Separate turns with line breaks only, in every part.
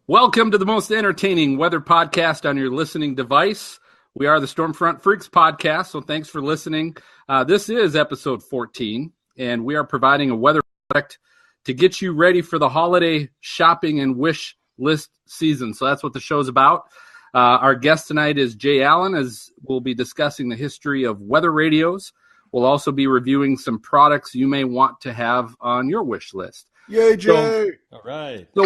Welcome to the most entertaining weather podcast on your listening device. We are the Stormfront Freaks podcast, so thanks for listening. This is episode 14, and we are providing a weather product to get you ready for the holiday shopping and wish list season. So that's what the show's about. Our guest tonight is Jay Allen, as we'll be discussing the history of weather radios. We'll also be reviewing some products you may want to have on your wish list.
Yay, Jay!
All right.
So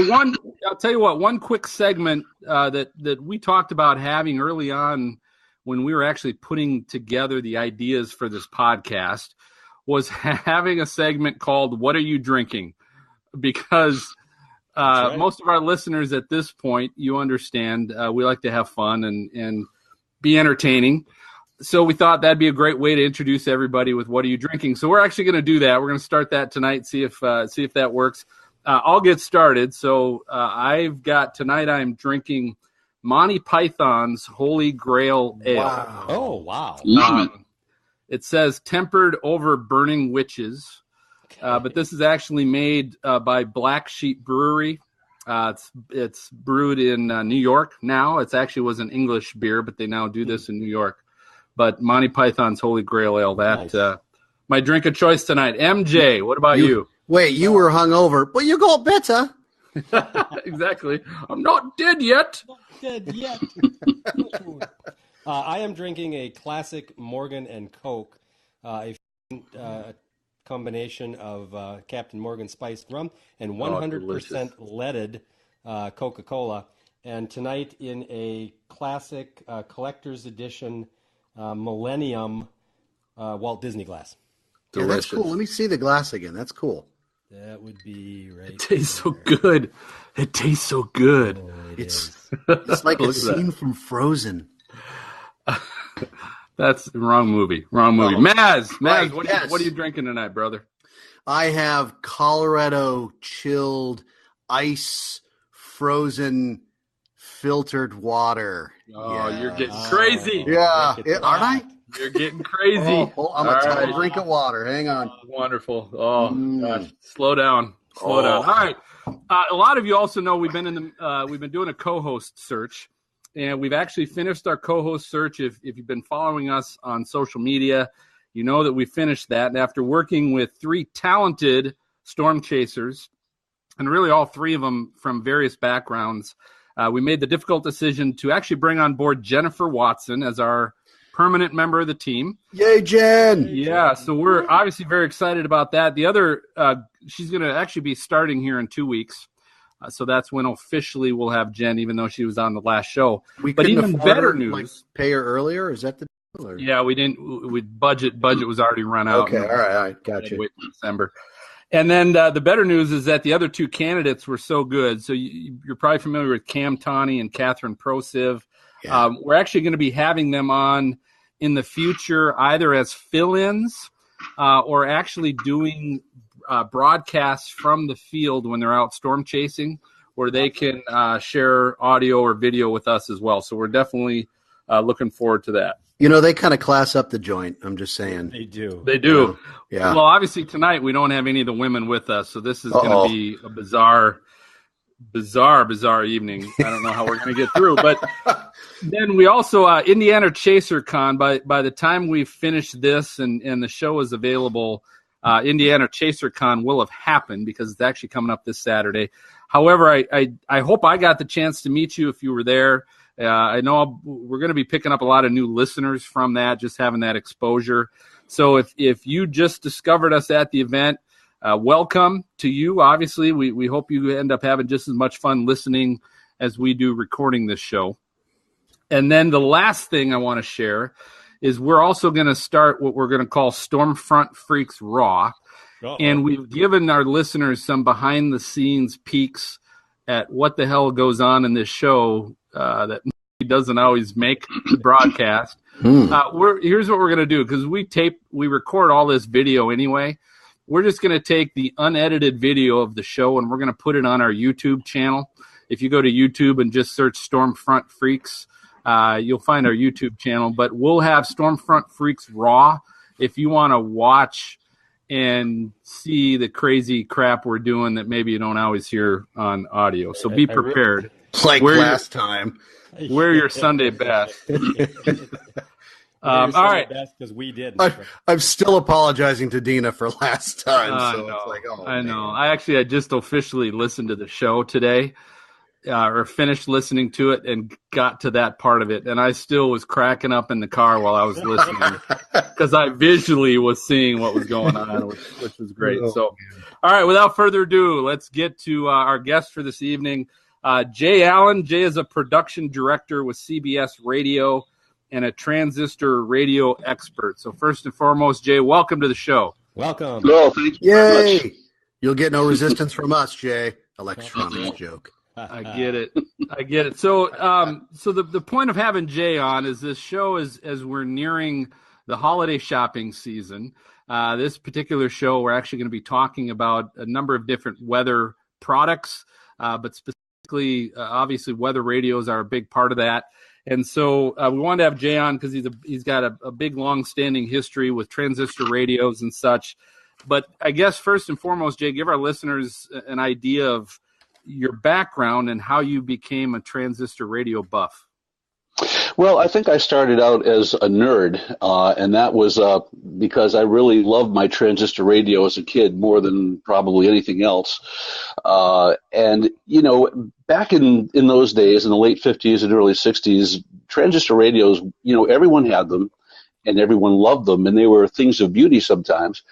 I'll tell you what, one quick segment that we talked about having early on when we were actually putting together the ideas for this podcast was having a segment called "What Are You Drinking?" Because right. Most of our listeners at this point, you understand, we like to have fun and be entertaining. So we thought that'd be a great way to introduce everybody with "What are you drinking?" So we're actually going to do that. We're going to start that tonight. See if that works. I'll get started. So I've got tonight. I'm drinking Monty Python's Holy Grail Ale.
Wow.
Oh wow!
It says tempered over burning witches, but this is actually made by Black Sheep Brewery. It's brewed in New York now. It actually was an English beer, but they now do this in New York. But Monty Python's Holy Grail Ale, that's my drink of choice tonight. MJ, what about you?
Wait, you were hungover, but you got better.
Exactly. I'm not dead yet.
I am drinking a classic Morgan and Coke, a combination of Captain Morgan spiced rum and 100% leaded Coca-Cola. And tonight in a classic collector's edition Millennium Walt Disney glass.
Yeah, that's cool. Let me see the glass again. That's cool.
That would be right.
It tastes so good. It tastes so good.
Oh,
it's like a scene from Frozen.
That's the wrong movie. Wrong movie.
Oh,
Maz,
right,
what are you drinking tonight, brother?
I have Colorado chilled ice frozen filtered water.
Oh, you're getting crazy.
Yeah, aren't I?
You're getting crazy.
I'm a total drink of water. Hang on.
Oh, wonderful. Oh, gosh. Slow down. Slow down. All right. A lot of you also know we've been doing a co-host search, and we've actually finished our co-host search. If you've been following us on social media, you know that we finished that. And after working with 3 talented storm chasers, and really all 3 of them from various backgrounds, we made the difficult decision to actually bring on board Jennifer Watson as our permanent member of the team.
Yay, Jen!
Yeah, so we're obviously very excited about that. The other, she's going to actually be starting here in 2 weeks. So that's when officially we'll have Jen, even though she was on the last show.
But even better news, like pay her earlier? Is that the deal? Or?
Yeah, we didn't. Budget was already run out.
Okay, all right, gotcha.
Wait till December. And then the better news is that the other 2 candidates were so good. So you're probably familiar with Cam Tawney and Catherine Prosiv. Yeah. We're actually going to be having them on in the future, either as fill-ins or actually doing broadcasts from the field when they're out storm chasing, where they can share audio or video with us as well. So we're definitely looking forward to that.
You know, they kind of class up the joint. I'm just saying.
They do.
They do.
Yeah.
Well, obviously tonight we don't have any of the women with us, so this is going to be a bizarre evening. I don't know how we're going to get through, but then we also Indiana Chaser Con. By the time we finish this and the show is available, Indiana Chaser Con will have happened because it's actually coming up this Saturday. However, I hope I got the chance to meet you if you were there. I know we're going to be picking up a lot of new listeners from that, just having that exposure. So if you just discovered us at the event, welcome to you. Obviously, we hope you end up having just as much fun listening as we do recording this show. And then the last thing I want to share is we're also going to start what we're going to call Stormfront Freaks Raw. Uh-oh. And we've given our listeners some behind-the-scenes peeks at what the hell goes on in this show that doesn't always make the broadcast. Here's what we're going to do, because we record all this video anyway. We're just going to take the unedited video of the show and we're going to put it on our YouTube channel. If you go to YouTube and just search Stormfront Freaks, you'll find our YouTube channel. But we'll have Stormfront Freaks Raw if you want to watch and see the crazy crap we're doing that maybe you don't always hear on audio. So be prepared.
Like last time.
Wear your Sunday best.
All
right.
Because we didn't.
I'm still apologizing to Dina for last time.
It's like, I know. I just officially listened to the show today, or finished listening to it and got to that part of it. And I still was cracking up in the car while I was listening because I visually was seeing what was going on, which was great. So, all right, without further ado, let's get to our guest for this evening. Jay Allen. Jay is a production director with CBS Radio and a transistor radio expert. So first and foremost, Jay, welcome to the show.
Welcome.
Well, thank you very much.
You'll get no resistance from us, Jay. Electronics joke.
I get it. So the point of having Jay on is this show is as we're nearing the holiday shopping season. This particular show, we're actually going to be talking about a number of different weather products, but specifically, obviously, weather radios are a big part of that. And so we wanted to have Jay on because he's got a big, long-standing history with transistor radios and such. But I guess first and foremost, Jay, give our listeners an idea of your background and how you became a transistor radio buff.
Well, I think I started out as a nerd, and that was because I really loved my transistor radio as a kid more than probably anything else. And, back in those days, in the late 50s and early 60s, transistor radios, everyone had them and everyone loved them, and they were things of beauty sometimes.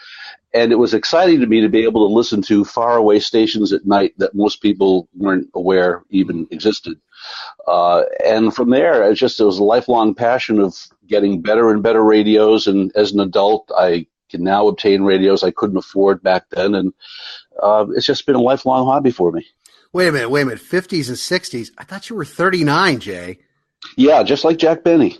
And it was exciting to me to be able to listen to faraway stations at night that most people weren't aware even existed. And from there, it was a lifelong passion of getting better and better radios. And as an adult, I can now obtain radios I couldn't afford back then. And it's just been a lifelong hobby for me.
Wait a minute. 50s and 60s? I thought you were 39, Jay.
Yeah, just like Jack Benny.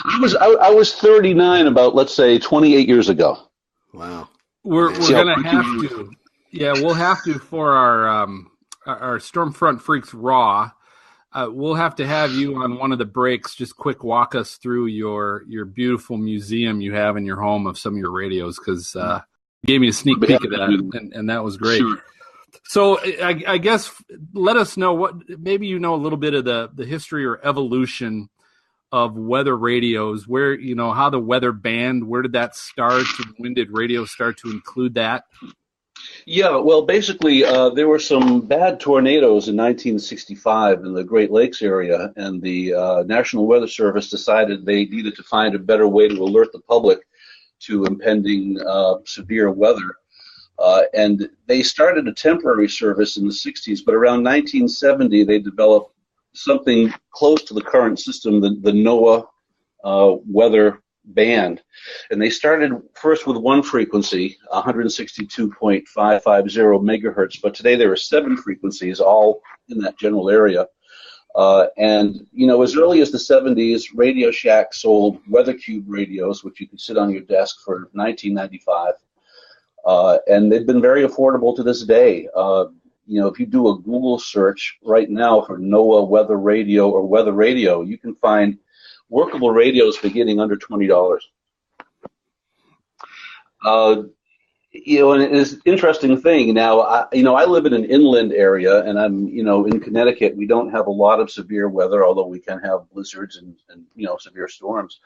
I was 39 about, let's say, 28 years ago.
Wow.
We're going to have to. Yeah, we'll have to for our Stormfront Freaks Raw. We'll have to have you on one of the breaks. Just quick walk us through your beautiful museum you have in your home of some of your radios, because you gave me a sneak peek of that, and that was great. Sure. So I guess let us know maybe a little bit of the history or evolution of weather radios, where, how the weather band, where did that start, and when did radio start to include that?
Yeah, well, basically, there were some bad tornadoes in 1965 in the Great Lakes area, and the National Weather Service decided they needed to find a better way to alert the public to impending severe weather. And they started a temporary service in the 60s, but around 1970, they developed something close to the current system, the NOAA weather band. And they started first with one frequency, 162.550 megahertz, but today there are 7 frequencies, all in that general area. And, as early as the 70s, Radio Shack sold Weather Cube radios, which you could sit on your desk for $19.95. And they've been very affordable to this day. If you do a Google search right now for NOAA weather radio or weather radio, you can find workable radios beginning under $20. And it's an interesting thing. Now, I live in an inland area, and I'm, in Connecticut. We don't have a lot of severe weather, although we can have blizzards and severe storms.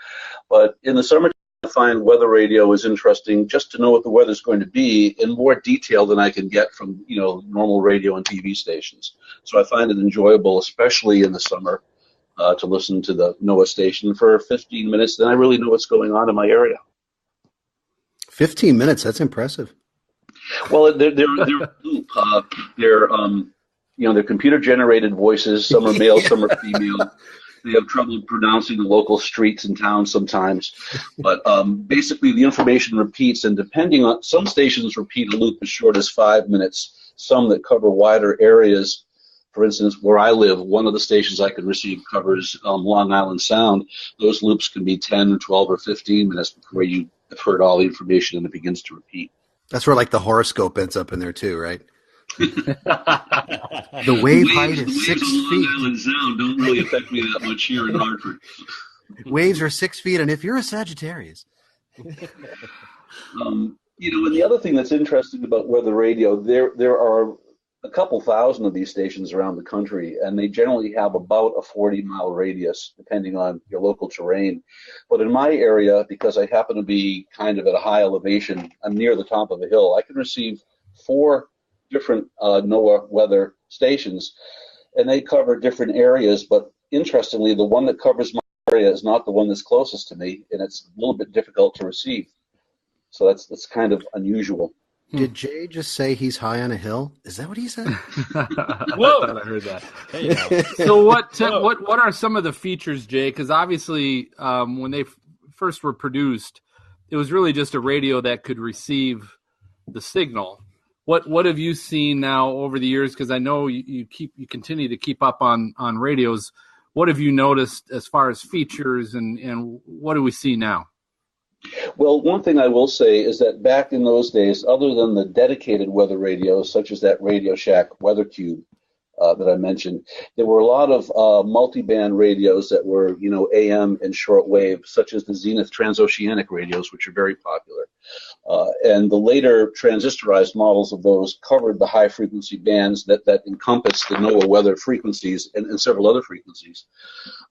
But in the summer, I find weather radio is interesting just to know what the weather's going to be in more detail than I can get from, normal radio and TV stations. So I find it enjoyable, especially in the summer, to listen to the NOAA station for 15 minutes. Then I really know what's going on in my area.
15 minutes, that's impressive.
Well, they're loop. They're computer-generated voices. Some are male, some are female. They have trouble pronouncing the local streets and towns sometimes. But basically, the information repeats, and depending on some stations repeat a loop as short as 5 minutes, some that cover wider areas. For instance, where I live, one of the stations I can receive covers Long Island Sound. Those loops can be 10, 12, or 15 minutes before you have heard all the information and it begins to repeat.
That's where, the horoscope ends up in there, too, right? The wave height is 6 feet.
Long Island Sound don't really affect me that much here in Hartford.
Waves are 6 feet, and if you're a Sagittarius.
And the other thing that's interesting about weather radio, there are a couple thousand of these stations around the country, and they generally have about a 40-mile radius, depending on your local terrain. But in my area, because I happen to be kind of at a high elevation, I'm near the top of a hill, I can receive 4 different NOAA weather stations, and they cover different areas. But interestingly, the one that covers my area is not the one that's closest to me, and it's a little bit difficult to receive. So that's kind of unusual.
Did Jay just say he's high on a hill? Is that what he said?
Whoa! I thought I heard that.
Hey,
so what are some of the features, Jay? Because obviously, when they first were produced, it was really just a radio that could receive the signal. What have you seen now over the years? Because I know you continue to keep up on radios. What have you noticed as far as features, and what do we see now?
Well, one thing I will say is that back in those days, other than the dedicated weather radios, such as that Radio Shack Weather Cube that I mentioned, there were a lot of multi-band radios that were, AM and shortwave, such as the Zenith transoceanic radios, which are very popular. And the later transistorized models of those covered the high-frequency bands that encompass the NOAA weather frequencies and several other frequencies.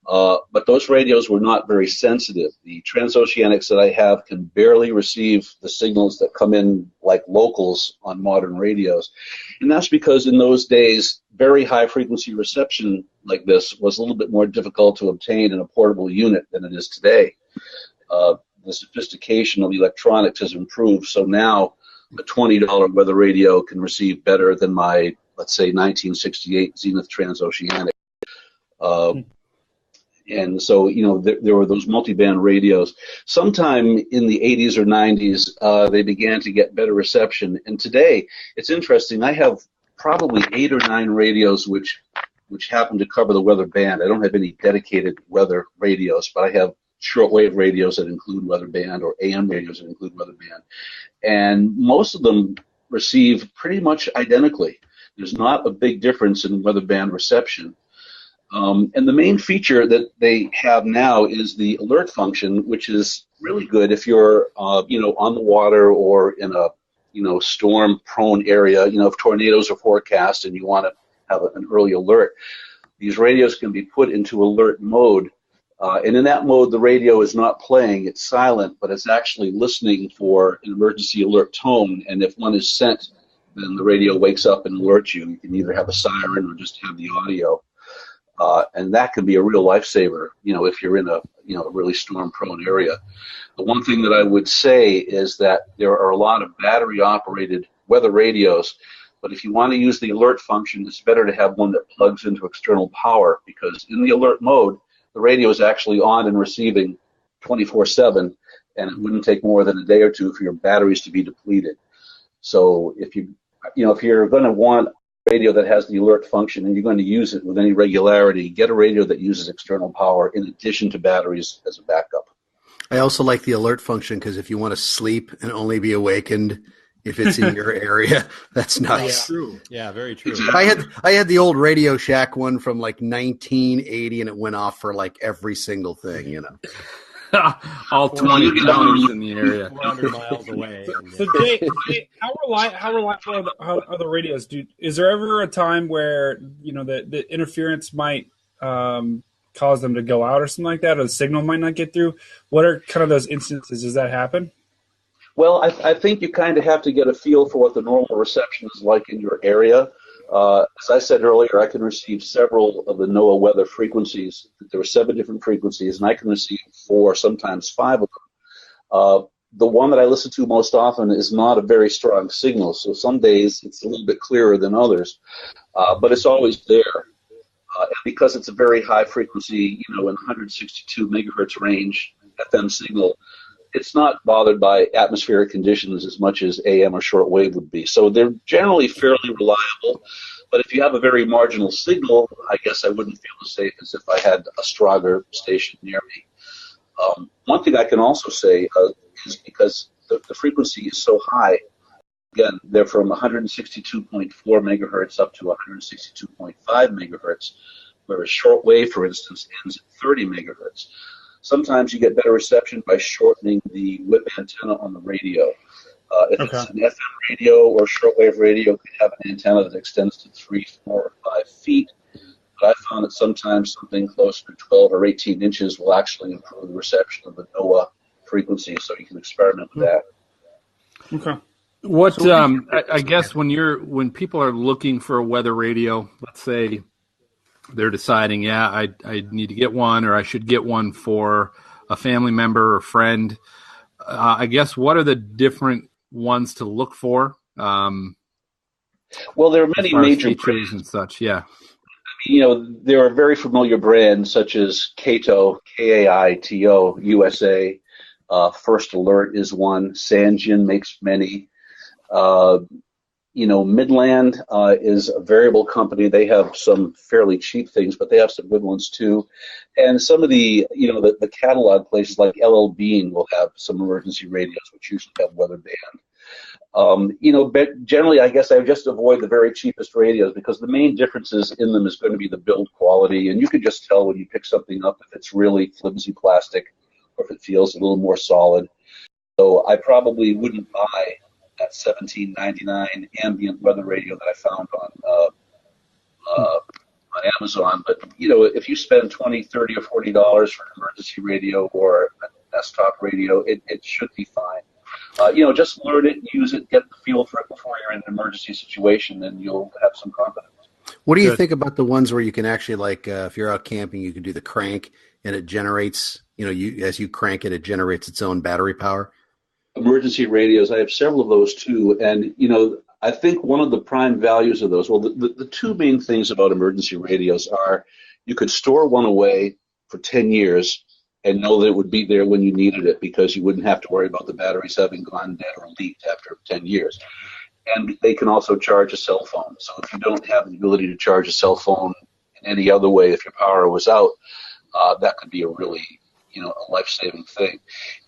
But those radios were not very sensitive. The transoceanics that I have can barely receive the signals that come in like locals on modern radios. And that's because in those days, very high-frequency reception like this was a little bit more difficult to obtain in a portable unit than it is today. The sophistication of the electronics has improved, so now a $20 weather radio can receive better than my, let's say, 1968 Zenith transoceanic. And so, there were those multi-band radios. Sometime in the 80s or 90s, they began to get better reception. And today, it's interesting, I have probably 8 or 9 radios which happen to cover the weather band. I don't have any dedicated weather radios, but I have shortwave radios that include weather band, or AM radios that include weather band. And most of them receive pretty much identically. There's not a big difference in weather band reception. And the main feature that they have now is the alert function, which is really good if you're, on the water or in a, storm-prone area. If tornadoes are forecast and you want to have an early alert, these radios can be put into alert mode. And in that mode, the radio is not playing, it's silent, but it's actually listening for an emergency alert tone. And if one is sent, then the radio wakes up and alerts you. You can either have a siren or just have the audio. And that can be a real lifesaver, if you're in a really storm-prone area. The one thing that I would say is that there are a lot of battery-operated weather radios, but if you want to use the alert function, it's better to have one that plugs into external power, because in the alert mode, the radio is actually on and receiving 24/7, and it wouldn't take more than a day or two for your batteries to be depleted. So if you're going to want a radio that has the alert function and you're going to use it with any regularity, get a radio that uses external power in addition to batteries as a backup.
I also like the alert function because if you want to sleep and only be awakened if it's in your area, that's nice.
Yeah, true. Yeah, very true.
I had the old Radio Shack one from like 1980, and it went off for like every single thing,
All 20 counties in the area.
400 miles away.
So, Jay, how reliable are the radios? Is there ever a time where the interference might cause them to go out or something like that, or the signal might not get through? What are kind of those instances? Does that happen?
Well, I think you kind of have to get a feel for what the normal reception is like in your area. As I said earlier, I can receive several of the NOAA weather frequencies. There are 7 different frequencies, and I can receive 4, sometimes 5 of them. The one that I listen to most often is not a very strong signal, so some days it's a little bit clearer than others, but it's always there. And because it's a very high frequency, in 162 megahertz range FM signal, it's not bothered by atmospheric conditions as much as AM or shortwave would be. So they're generally fairly reliable. But if you have a very marginal signal, I guess I wouldn't feel as safe as if I had a stronger station near me. One thing I can also say is because the frequency is so high, again, they're from 162.4 megahertz up to 162.5 megahertz, whereas shortwave, for instance, ends at 30 megahertz. Sometimes you get better reception by shortening the whip antenna on the radio. If it's an FM radio or shortwave radio, it could have an antenna that extends to 3, 4, or 5 feet. But I found that sometimes something closer to 12 or 18 inches will actually improve the reception of the NOAA frequency, so you can experiment with that.
Okay.
What I guess when people are looking for a weather radio, let's say they're deciding, I need to get one, or I should get one for a family member or friend. I guess what are the different ones to look for?
Well, there are many major
features and such. Yeah.
There are very familiar brands such as Kaito, Kaito, USA. First Alert is one. Sanjin makes many. Midland is a variable company. They have some fairly cheap things, but they have some good ones too. And some of the catalog places like LL Bean will have some emergency radios, which usually have weather band. But generally, I guess I just avoid the very cheapest radios because the main differences in them is going to be the build quality, and you can just tell when you pick something up if it's really flimsy plastic or if it feels a little more solid. So I probably wouldn't buy that $17.99 ambient weather radio that I found on Amazon. But if you spend $20, $30, or $40 for an emergency radio or a desktop radio, it should be fine. Just learn it, use it, get the feel for it before you're in an emergency situation, and you'll have some confidence.
What do you think about the ones where you can actually, if you're out camping, you can do the crank and it generates, as you crank it, it generates its own battery power?
Emergency radios, I have several of those too, and I think one of the prime values of those, the two main things about emergency radios are you could store one away for 10 years and know that it would be there when you needed it because you wouldn't have to worry about the batteries having gone dead or leaked after 10 years. And they can also charge a cell phone. So if you don't have the ability to charge a cell phone in any other way, if your power was out, that could be a really a life-saving thing.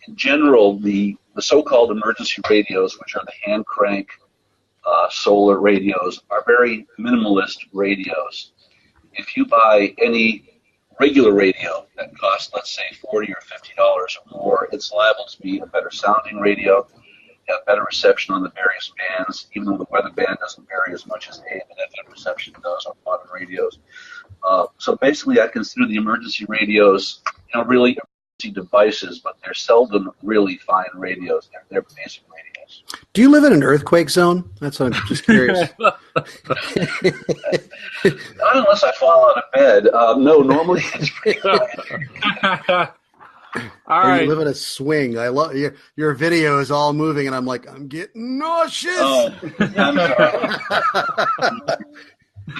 In general, the so-called emergency radios, which are the hand crank solar radios, are very minimalist radios. If you buy any regular radio that costs, let's say, $40 or $50 or more, it's liable to be a better sounding radio, have better reception on the various bands, even though the weather band doesn't vary as much as AM and FM reception does on modern radios. So basically, I consider the emergency radios, really emergency devices, but they're seldom really fine radios. They're basic radios.
Do you live in an earthquake zone? That's what I'm just curious.
Not unless I fall out of bed. No, normally it's pretty quiet.
All right.
You live in a swing. I love your video is all moving, and I'm like, I'm getting nauseous.
Oh, I'm sorry.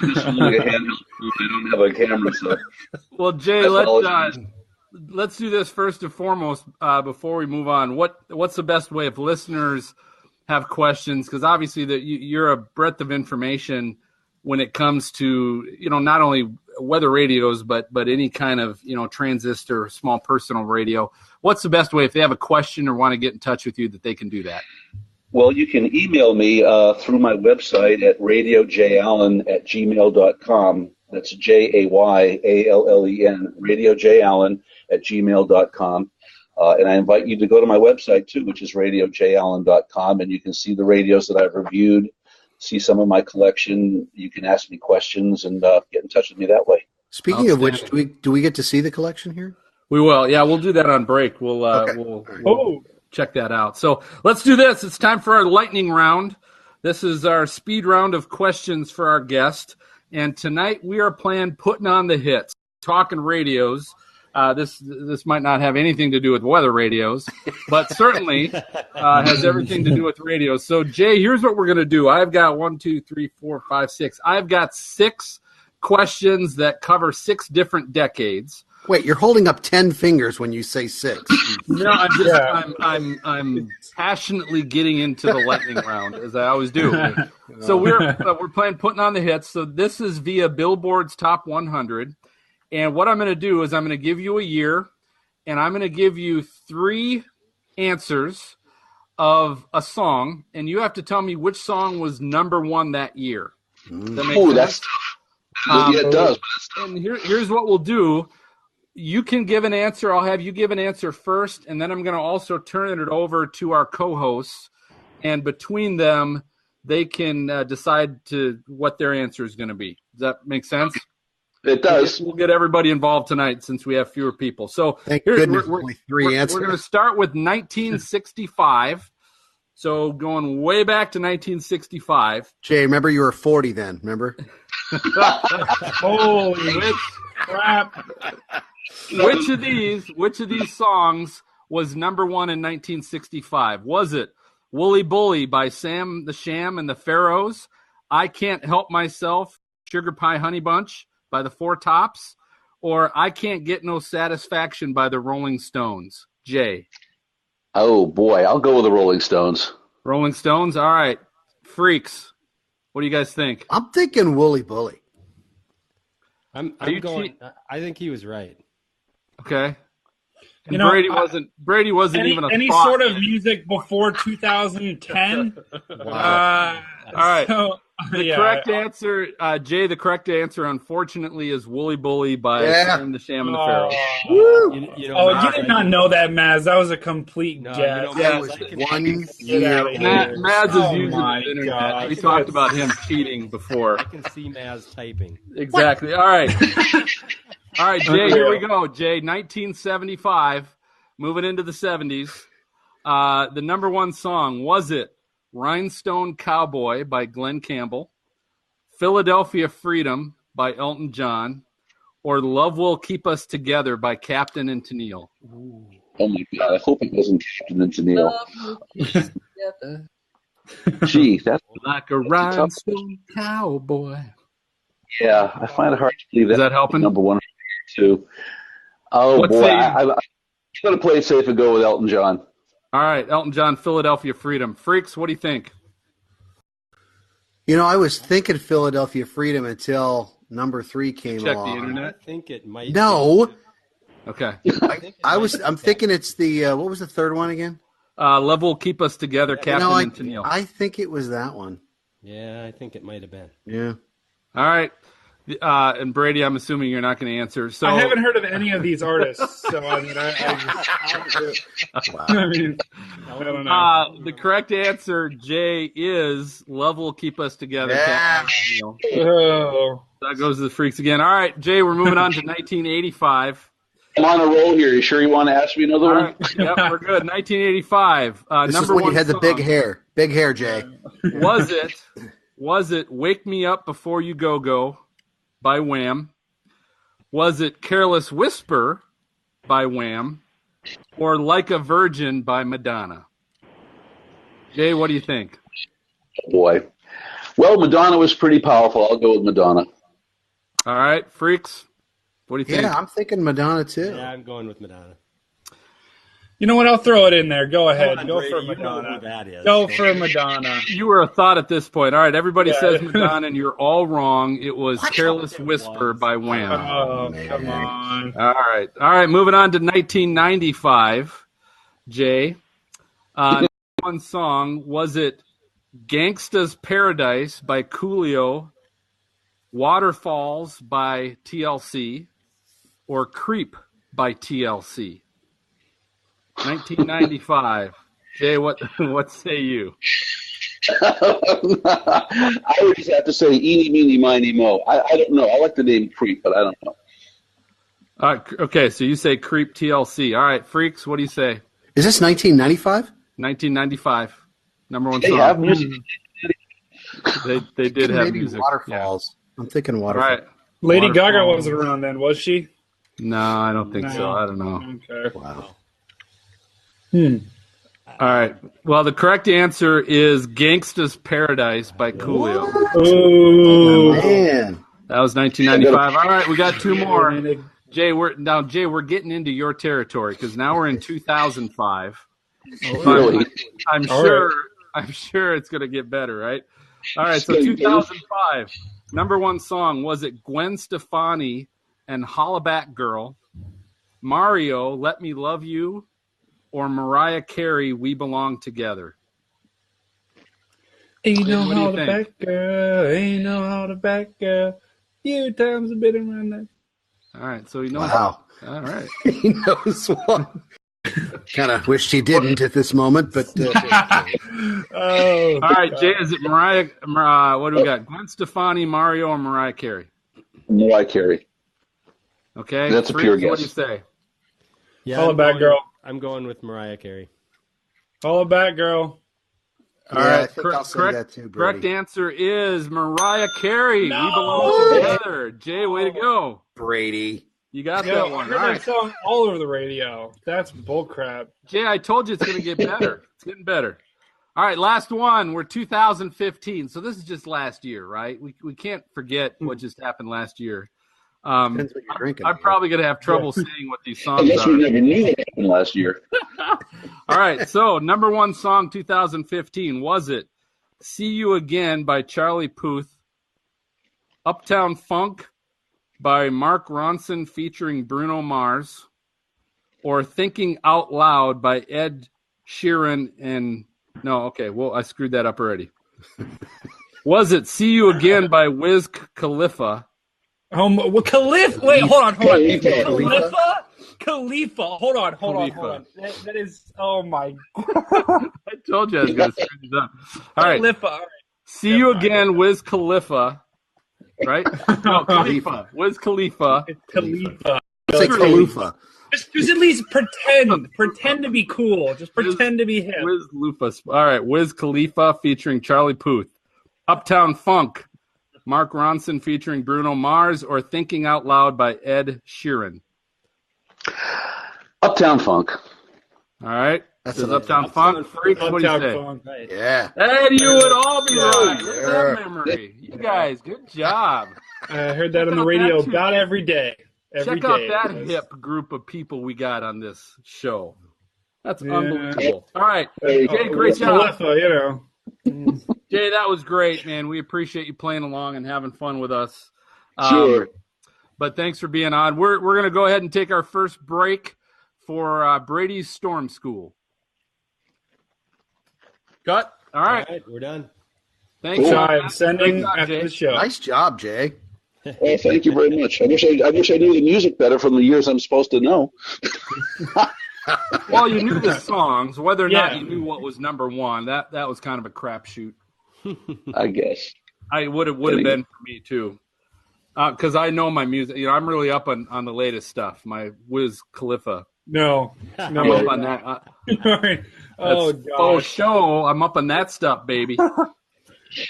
This is like a handheld phone. I don't have a camera, so.
Well, Jay, let's do this first and foremost before we move on. What's the best way if listeners have questions? Because obviously you're a breadth of information when it comes to not only weather radios but any kind of transistor, small personal radio. What's the best way if they have a question or want to get in touch with you that they can do that?
Well, you can email me through my website at radiojallen@gmail.com. That's JAYALLEN, radiojallen@gmail.com. And I invite you to go to my website, too, which is radiojallen.com, and you can see the radios that I've reviewed, see some of my collection. You can ask me questions and get in touch with me that way.
Speaking of which, do we get to see the collection here?
We will. Yeah, we'll do that on break. We'll check that out. So let's do this. It's time for our lightning round. This is our speed round of questions for our guest. And tonight we are playing Putting on the Hits, talking radios. This might not have anything to do with weather radios, but certainly has everything to do with radios. So, Jay, here's what we're going to do. I've got 1, 2, 3, 4, 5, 6. I've got 6 questions that cover 6 different decades.
Wait, you're holding up 10 fingers when you say 6.
No, I'm passionately getting into the lightning round, as I always do. So we're playing Putting on the Hits. So this is via Billboard's Top 100. And what I'm going to do is I'm going to give you a year, and I'm going to give you 3 answers of a song, and you have to tell me which song was number 1 that year. Does that make sense?
That's tough. Yeah, it does.
And here's what we'll do. You can give an answer. I'll have you give an answer first, and then I'm going to also turn it over to our co-hosts, and between them, they can decide what their answer is going to be. Does that make sense?
It does.
We'll get everybody involved tonight since we have fewer people. So
Thank goodness, only three answers.
We're going to start with 1965. So going way back to 1965.
Jay, remember you were 40 then, remember?
Holy crap.
Which of these songs was number one in 1965? Was it Wooly Bully by Sam the Sham and the Pharaohs, I Can't Help Myself, Sugar Pie Honey Bunch by the Four Tops, or I Can't Get No Satisfaction by the Rolling Stones? Jay.
Oh, boy. I'll go with the Rolling Stones.
Rolling Stones? All right. Freaks. What do you guys think?
I'm thinking Wooly Bully.
I'm going. I think he was right.
Okay. And
You know,
Brady wasn't even a
any
thought.
sort of music before 2010.
All right.
So,
The correct answer, Jay, the correct answer, unfortunately, is Wooly Bully by Sam the Sham and the Pharaohs.
You did not know that, Maz. That was a complete guess.
That was 1 year.
Maz is using
my
the internet.
gosh.
We talked about him cheating before.
I can see Maz typing.
Exactly. All right. All right, Jay, here we go. Jay, 1975, moving into the 70s. The number one song, was it Rhinestone Cowboy by Glenn Campbell, Philadelphia Freedom by Elton John, or Love Will Keep Us Together by Captain and Tennille?
Oh, my God. I hope it wasn't Captain and Tennille. Gee, that's
like a rhinestone cowboy.
Yeah, I find it hard to believe
Is that helping?
Number one or two. Oh,
What
boy.
say you?
I'm going to play it safe and go with Elton John.
All right, Elton John, Philadelphia Freedom. Freaks, what do you think?
You know, I was thinking Philadelphia Freedom until number 3 came
Check
along.
the internet.
I think it might.
No.
Okay.
I'm thinking it's the, what was the third one again?
Love Will Keep Us Together, Captain and Tennille.
I think it was that one.
Yeah, I think it might have been.
Yeah.
All right. And Brady, I'm assuming you're not going to answer. So
I haven't heard of any of these artists, so I mean, I don't know.
The correct answer, Jay, is Love Will Keep Us Together.
Yeah.
Oh.
That goes to the Freaks again. All right, Jay, we're moving on to 1985.
I'm on a roll here. You sure you want to ask me another
All
one?
right, yep, we're good. 1985.
This
number
is when
one
you had the
song.
big hair. Big hair, Jay.
Was it Wake Me Up Before You Go Go by Wham? Was it Careless Whisper by Wham? Or Like a Virgin by Madonna? Jay, what do you think?
Oh, boy. Well, Madonna was pretty powerful. I'll go with Madonna.
All right, Freaks, what do you think?
Yeah, I'm thinking Madonna too.
Yeah, I'm going with Madonna.
You know what? I'll throw it in there. Go ahead.
Come on,
Go
Brady,
for
you know
Madonna.
who that is.
Go for Madonna.
You were a thought at this point. All right, everybody
Yeah.
says Madonna, and you're all wrong. It was Careless Whisper by Wham.
Oh, come on.
All right. Moving on to 1995. Jay, one song, was it "Gangsta's Paradise" by Coolio, "Waterfalls" by TLC, or "Creep" by TLC? 1995. Jay, what say you?
I would just have to say eeny, meeny, miny, mo. I don't know. I like the name Creep, but I don't know.
Okay, so you say Creep TLC. All right, Freaks, what do you say?
Is this 1995?
1995. Number one
They
song.
have music.
They did have
Maybe
music.
Waterfalls. I'm thinking
Yeah. All
Waterfalls.
right.
Lady Gaga
Waterfalls.
wasn't around then, was she?
No, I don't think
No.
so. I don't know.
Okay.
Wow.
All right. Well, the correct answer is "Gangsta's Paradise" by Coolio.
Ooh.
Man.
That was 1995. All right, we got two more. Jay, we're getting into your territory because now we're in 2005.
Really?
I'm sure it's going to get better, right? All right, so 2005. Number one song, was it Gwen Stefani and Hollaback Girl, Mario, Let Me Love You, or Mariah Carey, We Belong Together?
Ain't no
What do you
how to
think?
back girl. Ain't no how to back girl. Few times a bit around that.
All right, so he knows.
Wow.
All right.
He knows one. Kind of wish she didn't at this moment, but
Oh,
All right, Jay, is it Mariah? What do we got? Gwen Stefani, Mario, or Mariah Carey?
Mariah Carey.
Okay,
That's a pure
Freaks, what do you
guess.
say?
Yeah,
Call it back, girl.
I'm going with Mariah Carey.
Call it back, girl.
All
yeah,
right,
I think I'll say that too, Brady.
correct answer is Mariah Carey.
No!
We belong together. Jay, way to go.
Brady.
You got
Yeah,
that
I
one.
heard
All
that
right.
song all over the radio. That's bullcrap.
Jay, I told you it's going to get better. It's getting better. All right, last one. We're 2015. So this is just last year, right? We can't forget what just happened last year.
Depends what you're drinking.
I'm probably going to have trouble saying what these songs
Unless we
are.
never knew what happened last year.
All right, so number one song 2015, was it See You Again by Charlie Puth, Uptown Funk by Mark Ronson featuring Bruno Mars, or Thinking Out Loud by Ed Sheeran and... No, okay, well, I screwed that up already. Was it See You Again by Wiz Khalifa?
Well, Khalifa. Wait, hold on.
Khalifa.
Khalifa. Hold on.
Khalifa.
That is. Oh my.
I told you I was going to screw this up. All right,
Khalifa. All right.
See You Again, Wiz Khalifa, right? No, Khalifa. Wiz Khalifa.
It's Khalifa.
Say Khalifa.
Just at least pretend to be cool. Just pretend to be him.
Wiz Khalifa. All right, Wiz Khalifa featuring Charlie Puth. Uptown Funk, Mark Ronson featuring Bruno Mars, or Thinking Out Loud by Ed Sheeran.
Uptown Funk.
All right,
That's
this is
an
Uptown Funk. Freaks, what do you say?
Funk.
Yeah.
And you would all be right. Look at
Yeah.
that memory. You guys, good job.
I heard that on the radio about every day. Every
Check out
day.
that
It was-
hip group of people we got on this show. That's
Yeah.
unbelievable. All right,
Hey,
Jay, great
Wiz
job.
Khalifa, you know.
Jay, that was great, man. We appreciate you playing along and having fun with us.
Sure.
But thanks for being on. We're going to go ahead and take our first break for Brady's Storm School. Cut. All right.
All right, we're done.
Thanks,
Cool.
Sean.
I'm sending
Great job,
after
Jay.
the show.
Nice job, Jay.
Well, thank you very much. I wish I knew the music better from the years I'm supposed to know.
Well, you knew the songs. Whether or not
Yeah.
you knew what was number one, that was kind of a crapshoot.
I guess.
I would have been for me too, because I know my music. You know, I'm really up on the latest stuff. My Wiz Khalifa.
No.
I'm up on that.
Oh,
That's faux
gosh.
show. I'm up on that stuff, baby.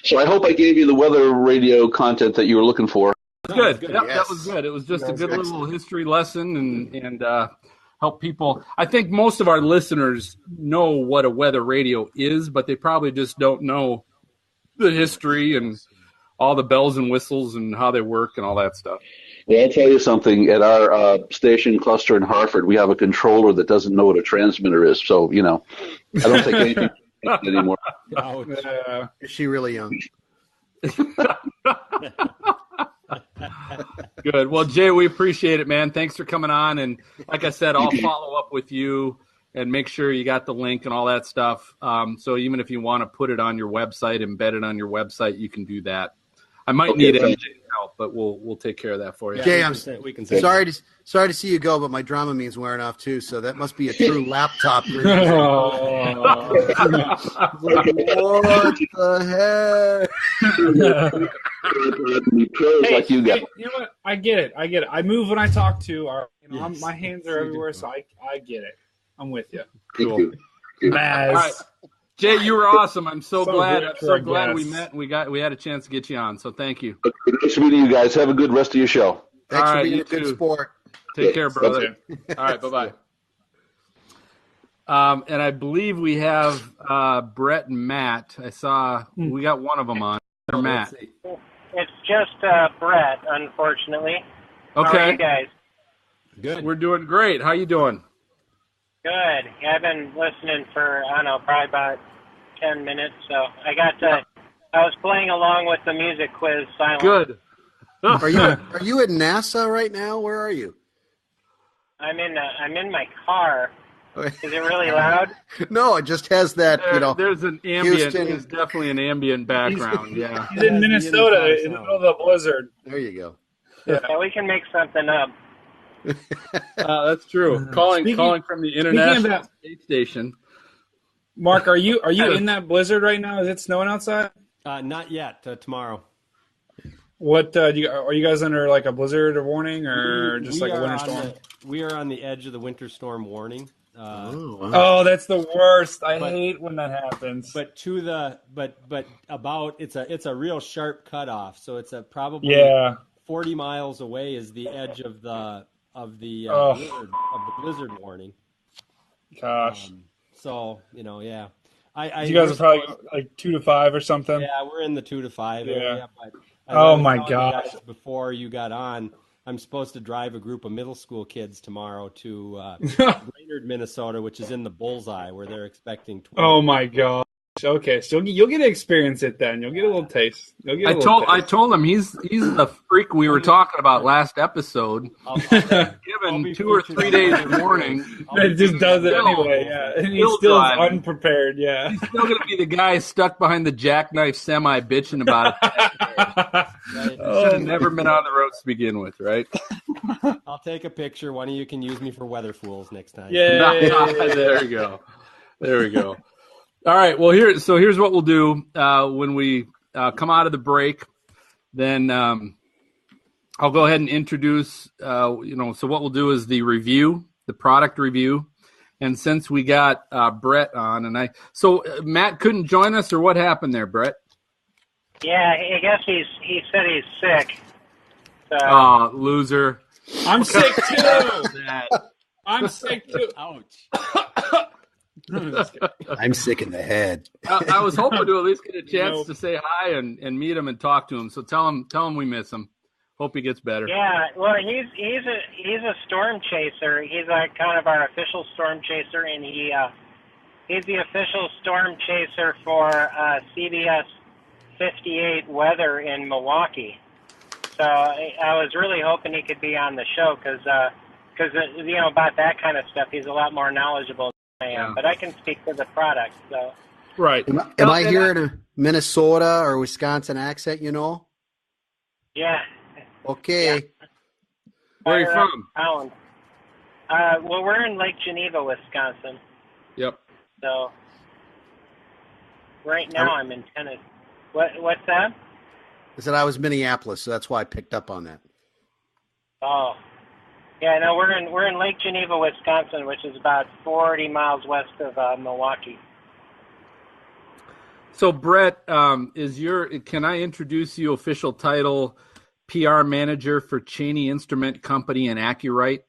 So I hope I gave you the weather radio content that you were looking for.
Good.
good.
Yep,
Yes.
that was good. It was just
That
a
was
good little
excellent.
history lesson and help people. I think most of our listeners know what a weather radio is, but they probably just don't know the history and all the bells and whistles and how they work and all that stuff.
Well, I'll tell you something. At our station cluster in Hartford, we have a controller that doesn't know what a transmitter is. So, you know, I don't think anything anymore.
Ouch.
Is she really young?
Good. Well, Jay, we appreciate it, man. Thanks for coming on. And like I said, I'll follow up with you and make sure you got the link and all that stuff. So even if you want to put it on your website, embed it on your website, you can do that. I might need MJ's help, but we'll take care of that for you.
Jay, I'm
We can say
sorry to see you go, but my Dramamine's wearing off too, so that must be a true laptop.
Oh.
What the heck?
Pros like you guys.
You know what? I get it. I move when I talk to. My hands are everywhere, so I get it. I'm with you.
Thank you.
Maz.
All right. Jay, you were awesome. I'm so
So
glad.
good
I'm
for
so
a
glad we
guest.
met. And we had a chance to get you on. So thank you.
Nice meeting you guys. Have a good rest of your show.
Thanks
All right,
for being
you
a good
too.
sport.
Take care, brother.
Okay.
All right. Bye bye. And I believe we have Brett and Matt. I saw we got one of them on. Or Matt.
It's just Brett, unfortunately. How are
Okay.
you guys?
good.
We're doing great. How you doing?
Good. Yeah, I've been listening for, I don't know, probably about 10 minutes. So I was playing along with the music quiz silently.
Good.
Are you at NASA right now? Where are you?
I'm in my car.
Okay.
Is it really loud?
No, it just has that,
There's an ambient.
Houston.
There's definitely an ambient background. Yeah.
He's in Minnesota in the middle of the blizzard.
There you go.
Yeah, we can make something up.
That's true. Calling from the International Space Station.
Mark, are you in that blizzard right now? Is it snowing outside?
Not yet. Tomorrow.
What are you guys under like a blizzard warning or just like a winter storm?
We are on the edge of the winter storm warning.
Oh, that's the worst. I hate when that happens.
But it's a real sharp cutoff. So it's probably 40 miles away is the edge of the blizzard warning.
Gosh.
So yeah.
You guys are probably like 2 to 5 or something.
Yeah, we're in the 2 to 5 area. But
oh my gosh!
Before you got on, I'm supposed to drive a group of middle school kids tomorrow to Brainerd, Minnesota, which is in the bullseye where they're expecting 20.
Oh my gosh! Okay, so you'll get to experience it then. You'll get a little taste.
I told him he's the freak we were talking about last episode. Given 2 or 3 days warning,
it just does it anyway. Yeah, and he's still unprepared. Yeah,
he's still gonna be the guy stuck behind the jackknife semi bitching about it. Right. Should have never been on the roads to begin with, right?
I'll take a picture. One of you can use me for weather fools next time.
Yeah, there we go. All right. Well, here's what we'll do when we come out of the break. Then I'll go ahead and introduce. So what we'll do is the product review, and since we got Brett on, Matt couldn't join us, or what happened there, Brett?
Yeah, I guess he said he's sick. So.
Oh, loser!
I'm sick too. I'm sick too.
Ouch.
I'm sick in the head.
I was hoping to at least get a chance to say hi and meet him and talk to him. So tell him we miss him. Hope he gets better.
Yeah, well, he's a storm chaser. He's like kind of our official storm chaser, and he's the official storm chaser for CBS 58 weather in Milwaukee. So I was really hoping he could be on the show because about that kind of stuff, he's a lot more knowledgeable. But I can speak to the product. So
right.
Am I hearing a Minnesota or Wisconsin accent?
Yeah.
Okay.
Yeah.
Where are you from?
Holland. Well, we're in Lake Geneva, Wisconsin.
Yep.
So right now I'm in Tennessee. What's that?
I said I was Minneapolis, so that's why I picked up on that.
Oh. Yeah, no, we're in Lake Geneva, Wisconsin, which is about 40 miles west of Milwaukee.
So, Brett, can I introduce you official title PR manager for Cheney Instrument Company and Acurite?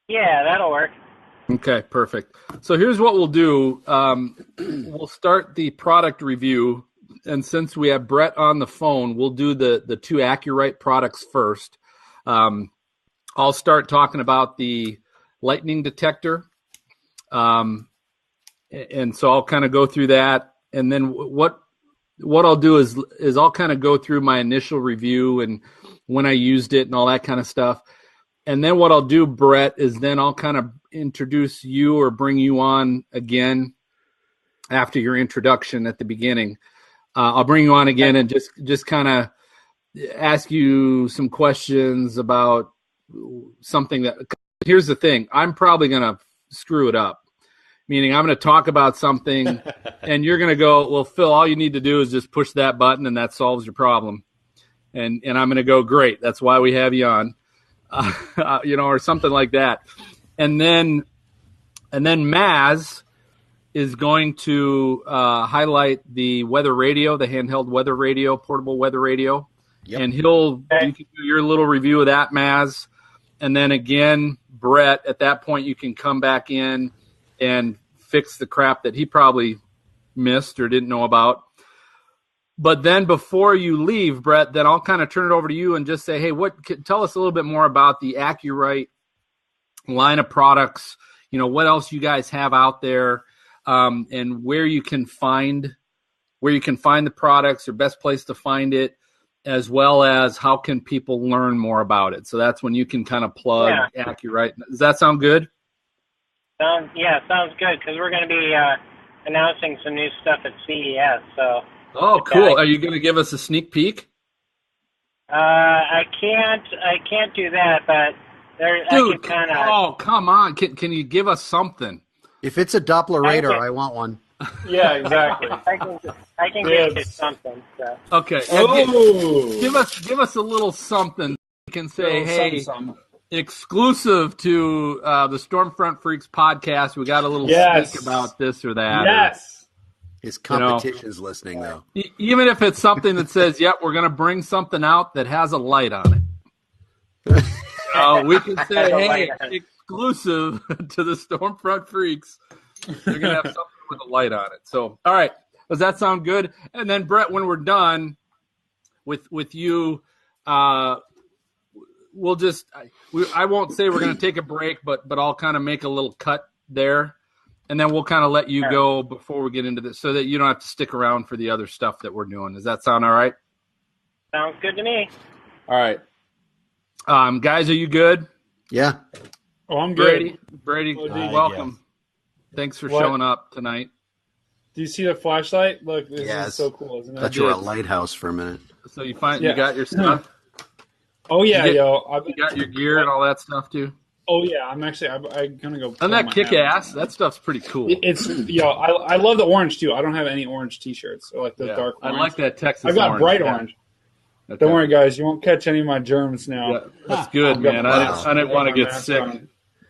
Yeah, that'll work.
Okay, perfect. So here's what we'll do. We'll start the product review, and since we have Brett on the phone, we'll do the 2 Acurite products first. I'll start talking about the lightning detector. And so I'll kind of go through that. And then what I'll do is I'll kind of go through my initial review and when I used it and all that kind of stuff. And then what I'll do, Brett, is then I'll kind of introduce you or bring you on again after your introduction at the beginning. I'll bring you on again and just kind of ask you some questions about something that. Here's the thing, I'm probably going to screw it up, meaning I'm going to talk about something and you're going to go, well, Phil, all you need to do is just push that button and that solves your problem. And I'm going to go, great, that's why we have you on, or something like that. And then Maz is going to highlight the weather radio, the handheld weather radio, portable weather radio. Yep. And you can do your little review of that, Maz. And then again, Brett, at that point, you can come back in and fix the crap that he probably missed or didn't know about. But then before you leave, Brett, then I'll kind of turn it over to you and just say, hey, tell us a little bit more about the Acurite line of products. What else you guys have out there, and where you can find the products or best place to find it, as well as how can people learn more about it. So that's when you can kind of plug Acurite. Does that sound good?
Sounds good, because we're going to be announcing some new stuff at CES. So.
Oh, cool. Are you going to give us a sneak peek?
I can't do that, but
Dude, oh, come on. Can you give us something?
If it's a Doppler radar, I want one.
Yeah, exactly.
I can give you something. So.
Okay.
Oh.
Give us a little something. You can say, hey,
something.
Exclusive to the Stormfront Freaks podcast, we got a little speak about this or that.
Yes.
His competition's listening, though.
Even if it's something that says, yep, we're going to bring something out that has a light on it. We can say, hey, exclusive to the Stormfront Freaks, you're going to have something with a light on it. So, all right. Does that sound good? And then, Brett, when we're done with you, we'll just I won't say we're going to take a break, but I'll kind of make a little cut there, and then we'll kind of let you go before we get into this so that you don't have to stick around for the other stuff that we're doing. Does that sound all right?
Sounds good to me.
All right. Guys, are you good?
Yeah.
Oh, I'm good.
Brady, welcome. Yes. Thanks for showing up tonight.
Do you see the flashlight? Look, this is so cool, isn't it?
Thought you were a lighthouse for a minute.
So you got your stuff?
Oh, yeah,
you
got
your gear and all that stuff, too?
Oh, yeah. I'm going to go.
Doesn't that kick ass? That stuff's pretty cool.
I love the orange, too. I don't have any orange T-shirts. So, like the dark orange.
I like that Texas
orange. I've got bright
orange.
Okay. Don't worry, guys. You won't catch any of my germs now.
Yeah, that's good, man. I didn't want to get sick.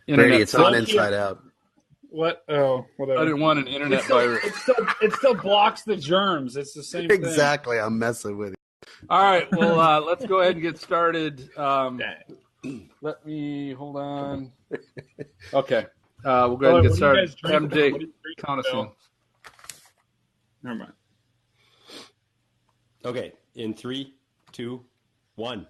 Brady, it's on inside out.
What? Oh, whatever.
I didn't want an internet virus.
It still blocks the germs. It's the same thing.
Exactly. I'm messing with you.
All right. Well, let's go ahead and get started. Let me hold on. Okay. We'll go ahead and get started. MJ, count us in.
Never mind.
Okay. In 3, 2, 1.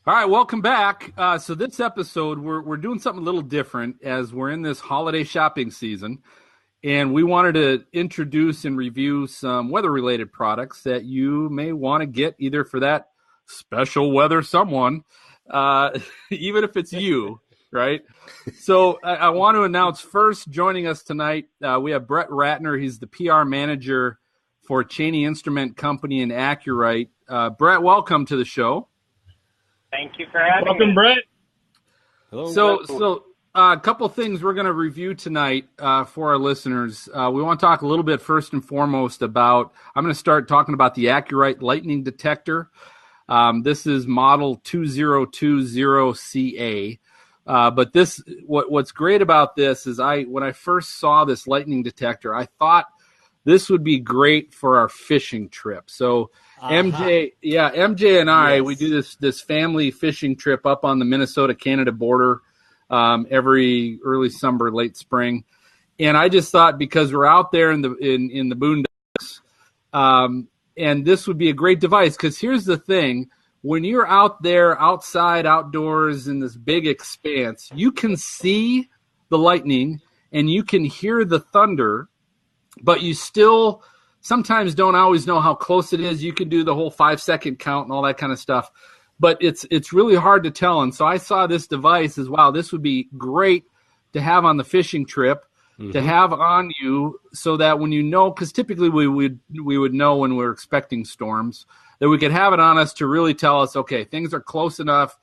All right, welcome back. So this episode, we're doing something a little different as we're in this holiday shopping season, and we wanted to introduce and review some weather-related products that you may want to get either for that special weather someone, even if it's you, right? So I want to announce first, joining us tonight, we have Brett Ratner. He's the PR manager for Cheney Instrument Company and Acurite. Brett, welcome to the show.
Thank you for having me.
Welcome, Brett.
Hello.
So a couple things we're going to review tonight for our listeners. We want to talk a little bit first and foremost about, I'm going to start talking about the Acurite lightning detector. This is model 2020CA. But what's great about this is when I first saw this lightning detector, I thought this would be great for our fishing trip. So MJ and I, we do this family fishing trip up on the Minnesota-Canada border every early summer, late spring. And I just thought, because we're out there in the boondocks, and this would be a great device, because here's the thing. When you're out there, outside, outdoors in this big expanse, you can see the lightning and you can hear the thunder, but you still sometimes don't always know how close it is. You can do the whole 5-second count and all that kind of stuff, but it's really hard to tell. And so I saw this device as, wow, this would be great to have on the fishing trip, to have on you, so that when you know, because typically we would know when we're expecting storms, that we could have it on us to really tell us, okay, things are close enough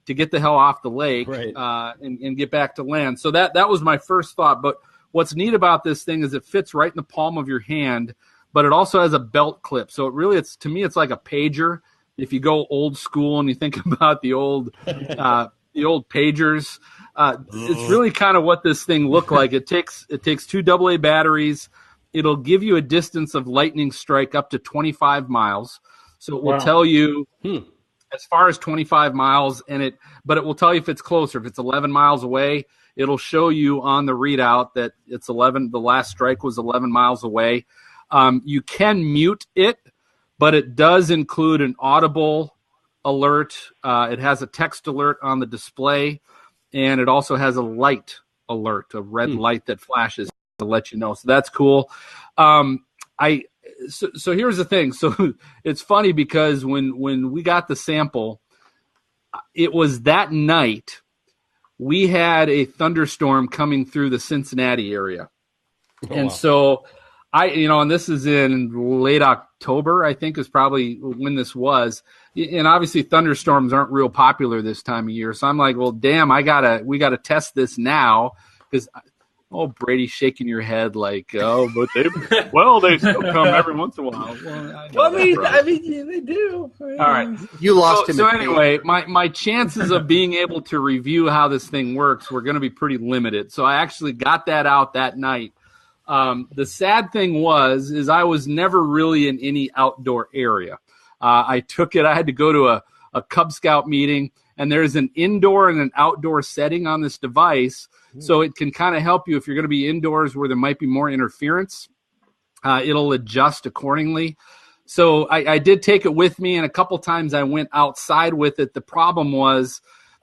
to get the hell off the lake,
right,
and get back to land. So that was my first thought. But what's neat about this thing is it fits right in the palm of your hand, but it also has a belt clip. So to me, it's like a pager. If you go old school and you think about the old pagers, it's really kind of what this thing looked like. It takes 2 AA batteries. It'll give you a distance of lightning strike up to 25 miles. So it will tell you as far as 25 miles, but it will tell you if it's closer. If it's 11 miles away, it'll show you on the readout that it's 11. The last strike was 11 miles away. You can mute it, but it does include an audible alert. It has a text alert on the display, and it also has a light alert, a red light that flashes to let you know. So that's cool. So here's the thing. So it's funny because when we got the sample, it was that night we had a thunderstorm coming through the Cincinnati area. So and this is in late October, I think is probably when this was. and obviously thunderstorms aren't real popular this time of year. So I'm like, well, damn, we gotta test this now because. Oh, Brady's shaking your head like, oh, but they still come every once in a while. Well,
I mean, they do.
All right,
you lost him.
So anyway, my chances of being able to review how this thing works were going to be pretty limited. So I actually got that out that night. The sad thing is I was never really in any outdoor area. I had to go to a Cub Scout meeting, and there's an indoor and an outdoor setting on this device. So it can kind of help you if you're going to be indoors where there might be more interference. It'll adjust accordingly. So I did take it with me, and a couple times I went outside with it. The problem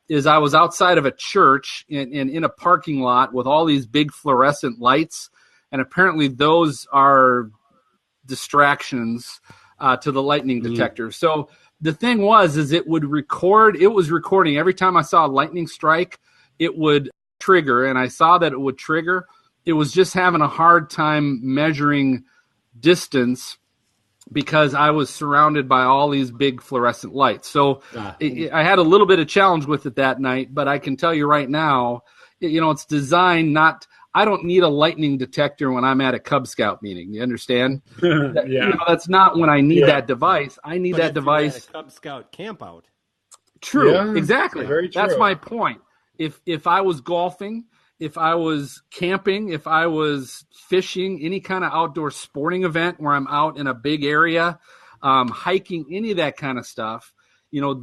is I was outside of a church in a parking lot with all these big fluorescent lights, and apparently those are distractions to the lightning detector. So the thing is it would record. It was recording every time I saw a lightning strike. It would trigger, and I saw that it would trigger. It was just having a hard time measuring distance because I was surrounded by all these big fluorescent lights. So I had a little bit of challenge with it that night, but I can tell you right now, it's designed I don't need a lightning detector when I'm at a Cub Scout meeting. You understand? That's not when I need that device. I need that device.
At a Cub Scout camp out.
True.
Yeah,
exactly.
very true.
That's my point. If I was golfing, if I was camping, if I was fishing, any kind of outdoor sporting event where I'm out in a big area, hiking, any of that kind of stuff,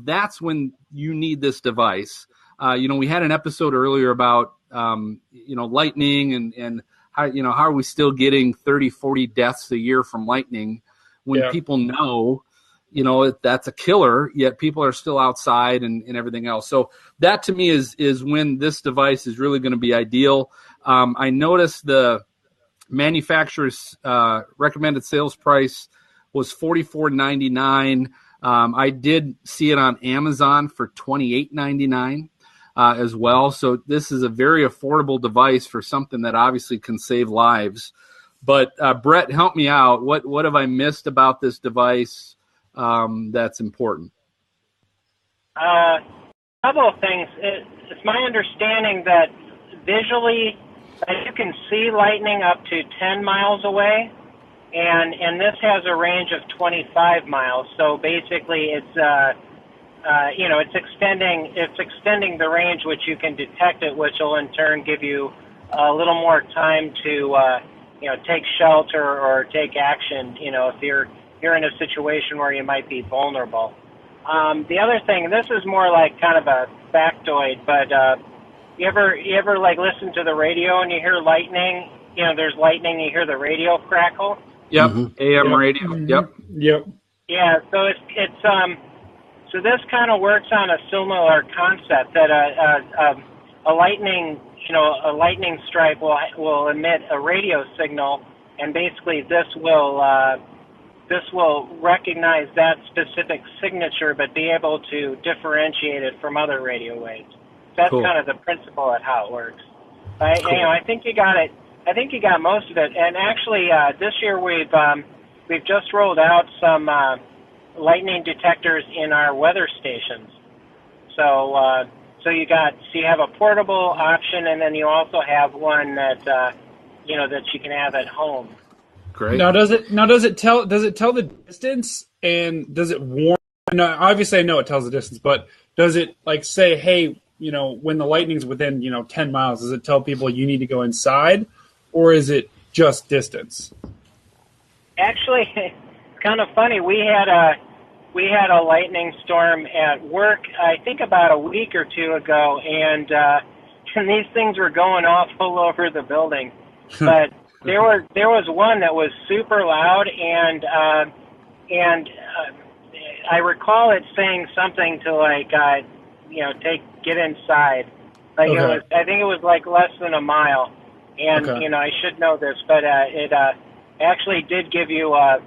that's when you need this device. We had an episode earlier about, lightning and how, how are we still getting 30, 40 deaths a year from lightning when people know, that's a killer, yet people are still outside and everything else. So that to me is when this device is really going to be ideal. I noticed the manufacturer's recommended sales price was $44.99. I did see it on Amazon for $28.99 as well. So this is a very affordable device for something that obviously can save lives. But Brett, help me out. What have I missed about this device that's important?
A couple of things. It's my understanding that visually you can see lightning up to 10 miles away, and this has a range of 25 miles. So basically, it's extending the range which you can detect it, which will in turn give you a little more time to take shelter or take action. If you're in a situation where you might be vulnerable. The other thing, this is more like kind of a factoid, but you ever like listen to the radio and you hear lightning? There's lightning, you hear the radio crackle.
Yep, AM radio. Yep.
Yeah, so it's so this kind of works on a similar concept that a lightning strike will emit a radio signal, and basically this will recognize that specific signature, but be able to differentiate it from other radio waves. That's
cool.
Kind of the principle of how it works. I think you got it. I think you got most of it. And actually, this year we've just rolled out some lightning detectors in our weather stations. So you have a portable option, and then you also have one that that you can have at home.
Great.
Now does it tell the distance, and does it warn? No, obviously I know it tells the distance, but does it like say, hey, when the lightning's within 10 miles, does it tell people you need to go inside, or is it just distance?
Actually, it's kind of funny. We had a lightning storm at work, I think about a week or two ago, and these things were going off all over the building. But there was one that was super loud, and I recall it saying something to like get inside. Like okay. I think it was like less than a mile, and
okay.
I should know this, but it actually did give you a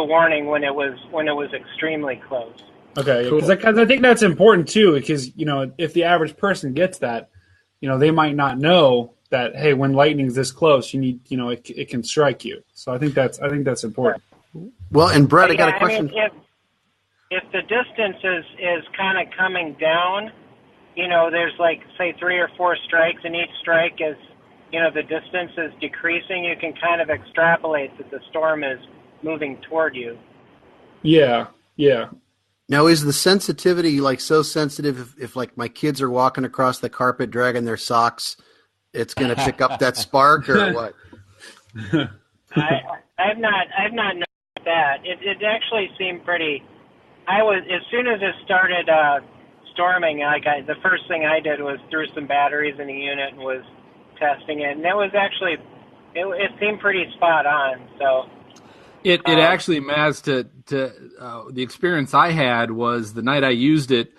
warning when it was extremely close.
Okay, because I think that's important too, because if the average person gets that, they might not know that, hey, when lightning's this close, you need it can strike you. So I think that's important.
Well, and Brett, I got a question.
if the distance is kind of coming down, there's like say 3 or 4 strikes, and each strike is, the distance is decreasing, you can kind of extrapolate that the storm is moving toward you.
Yeah.
Now, is the sensitivity like so sensitive if like my kids are walking across the carpet dragging their socks, it's going to pick up that spark or what?
I've not noticed that. It actually seemed pretty. As soon as it started storming, the first thing I did was threw some batteries in the unit and was testing it, and it was actually it seemed pretty spot on. So
it actually, Maz, the experience I had was the night I used it,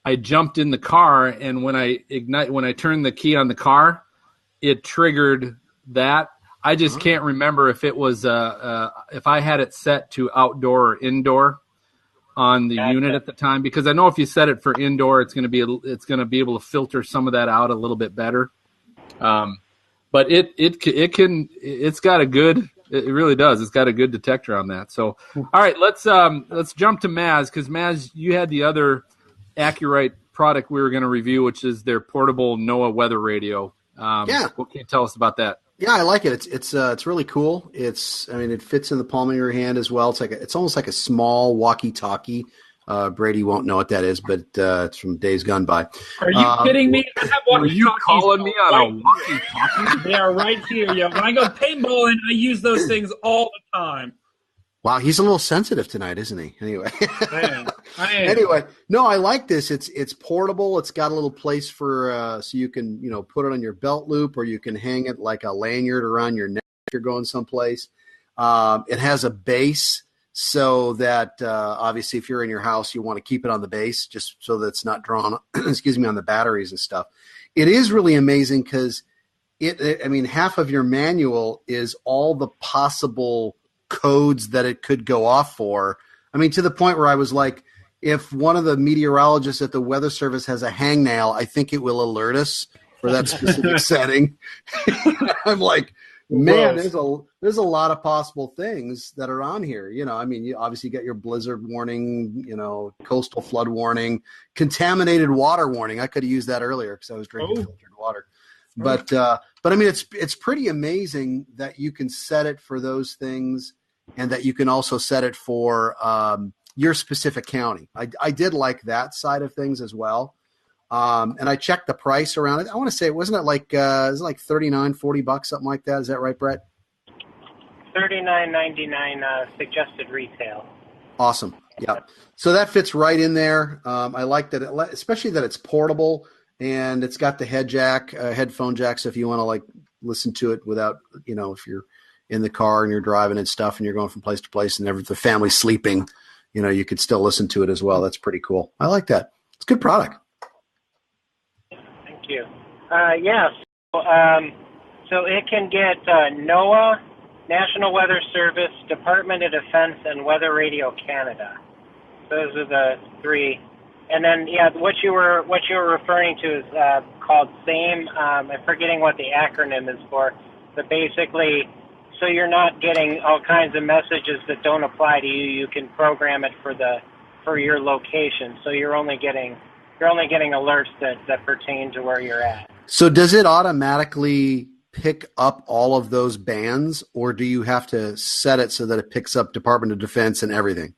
I jumped in the car, and when I turned the key on the car, it triggered that. I just can't remember if it was if I had it set to outdoor or indoor on the unit at the time, because I know if you set it for indoor, it's going to be able to filter some of that out a little bit better. But it's got a good. It really does. It's got a good detector on that. So, all right, let's jump to Maz, because Maz, you had the other Acurite product we were going to review, which is their portable NOAA weather radio. What can you tell us about that?
Yeah, I like it. It's really cool. It fits in the palm of your hand as well. It's almost like a small walkie-talkie. Brady won't know what that is, but it's from days gone by.
Are you kidding me?
Are you calling me on a walkie-talkie?
They are right here, yo. When I go paintballing, I use those things all the time.
Wow, he's a little sensitive tonight, isn't he? Anyway.
I am.
Anyway, no, I like this. It's portable. It's got a little place for so you can, put it on your belt loop, or you can hang it like a lanyard around your neck if you're going someplace. It has a base, so that obviously if you're in your house, you want to keep it on the base just so that it's not drawn, on the batteries and stuff. It is really amazing because half of your manual is all the possible codes that it could go off for. To the point where I was like, if one of the meteorologists at the Weather Service has a hangnail, I think it will alert us for that specific setting. I'm like, man, there's a lot of possible things that are on here. You obviously get your blizzard warning, coastal flood warning, contaminated water warning. I could have used that earlier because I was drinking filtered water. But it's pretty amazing that you can set it for those things, and that you can also set it for your specific county. I did like that side of things as well. And I checked the price around it. I want to say, wasn't it like $39, $40, something like that? Is that right, Brett?
$39.99 suggested retail.
Awesome. Yeah. So that fits right in there. I like that, especially that it's portable, and it's got the headphone jack. So if you want to listen to it without, if you're in the car and you're driving and stuff and you're going from place to place and the family's sleeping, you could still listen to it as well. That's pretty cool. I like that. It's a good product.
Thank you. Yes. So it can get NOAA, National Weather Service, Department of Defense, and Weather Radio Canada. Those are the three. And then, what you were referring to is called SAME. I'm forgetting what the acronym is for, but basically, so you're not getting all kinds of messages that don't apply to you. You can program it for your location. So you're only getting alerts that pertain to where you're at.
So does it automatically pick up all of those bands, or do you have to set it so that it picks up Department of Defense and everything?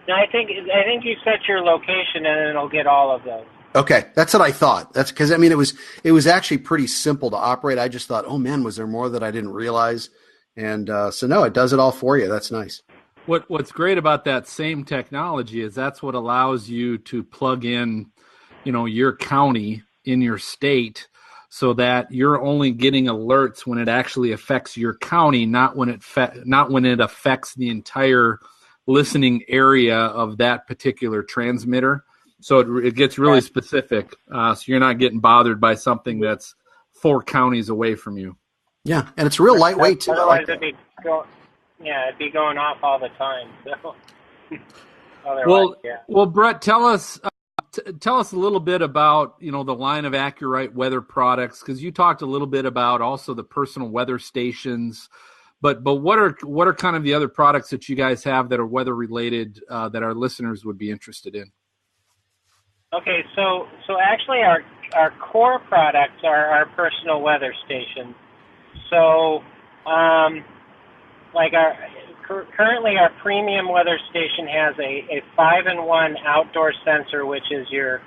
No, I think you set your location and it'll get all of those.
Okay, that's what I thought. That's because it was actually pretty simple to operate. I just thought, oh man, was there more that I didn't realize? And so no, it does it all for you. That's nice.
What's great about that same technology is that's what allows you to plug in, your county in your state, so that you're only getting alerts when it actually affects your county, not when it affects the entire listening area of that particular transmitter. So it gets really specific. So you're not getting bothered by something that's 4 counties away from you.
Yeah, and it's real lightweight too.
Otherwise, it'd be going off all the time. So,
well, Brett, tell us a little bit about the line of Acurite weather products, because you talked a little bit about also the personal weather stations, But what are kind of the other products that you guys have that are weather related that our listeners would be interested in?
Okay, so actually our core products are our personal weather station. So, currently our premium weather station has a 5-in-1 outdoor sensor, which is your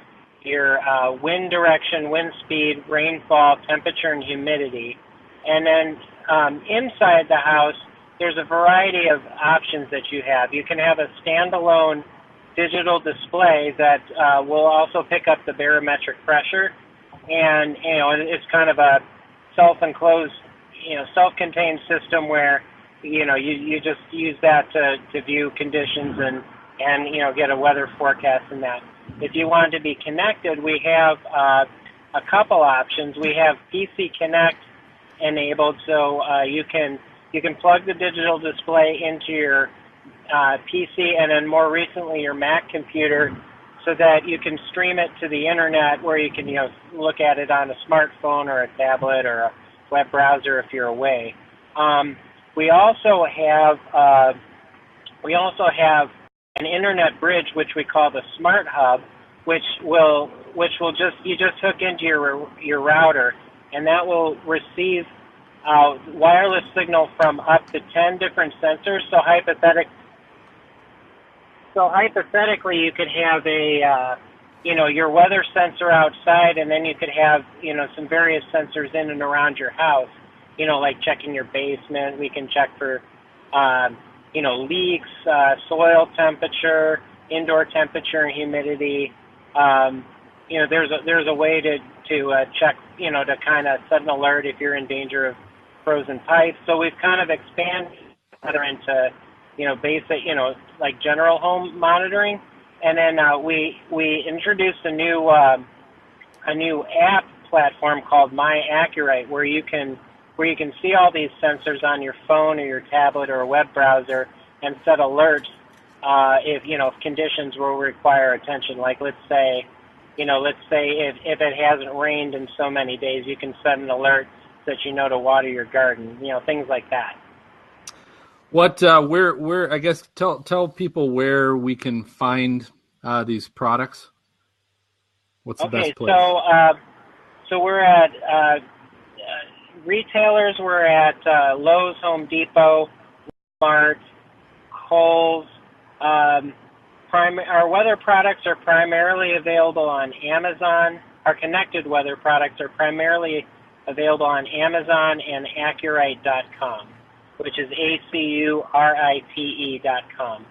wind direction, wind speed, rainfall, temperature, and humidity. And then inside the house, there's a variety of options that you have. You can have a standalone digital display that will also pick up the barometric pressure, and it's kind of a self-enclosed, self-contained system where you just use that to view conditions and get a weather forecast in that. If you want to be connected, we have a couple options. We have PC Connect enabled, so you can plug the digital display into your PC and then more recently your Mac computer, so that you can stream it to the internet where you can look at it on a smartphone or a tablet or a web browser if you're away. We also have an internet bridge, which we call the Smart Hub, which will just hook into your router, and that will receive wireless signal from up to 10 different sensors. So hypothetically, you could have your weather sensor outside, and then you could have some various sensors in and around your house. Like checking your basement. We can check for leaks, soil temperature, indoor temperature, and humidity. There's a way to check, to kind of set an alert if you're in danger of frozen pipes. So we've kind of expanded into, basic, like general home monitoring. And then we introduced a new app platform called My Acurite, where you can see all these sensors on your phone or your tablet or a web browser and set alerts if conditions will require attention. Like let's say if it hasn't rained in so many days, you can set an alert so that to water your garden. Things like that.
What where I guess tell people where we can find these products. What's the best place?
So we're at retailers. We're at Lowe's, Home Depot, Walmart, Kohl's. Our weather products are primarily available on Amazon. Our connected weather products are primarily available on Amazon and Acurite.com, which is ACURITE.com.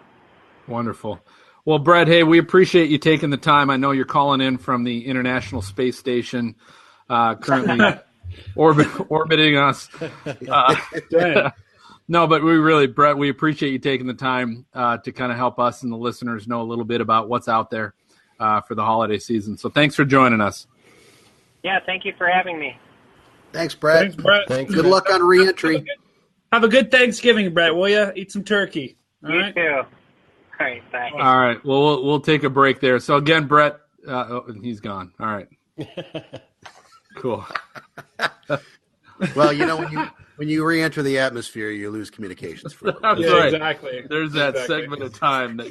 Wonderful. Well, Brett, hey, we appreciate you taking the time. I know you're calling in from the International Space Station, currently orbiting us. No, but Brett, we appreciate you taking the time to kind of help us and the listeners know a little bit about what's out there for the holiday season. So thanks for joining us.
Yeah, thank you for having me.
Thanks, Brett.
Thanks, Brett.
Good luck on re-entry.
Have a good Thanksgiving, Brett, will you? Eat some turkey. All
you
right?
too. All right, bye.
All right. Well, we'll take a break there. So again, Brett, he's gone. All right. Cool.
Well, when you re-enter the atmosphere, you lose communications for a little bit.
That's right.
Exactly.
There's that segment of time that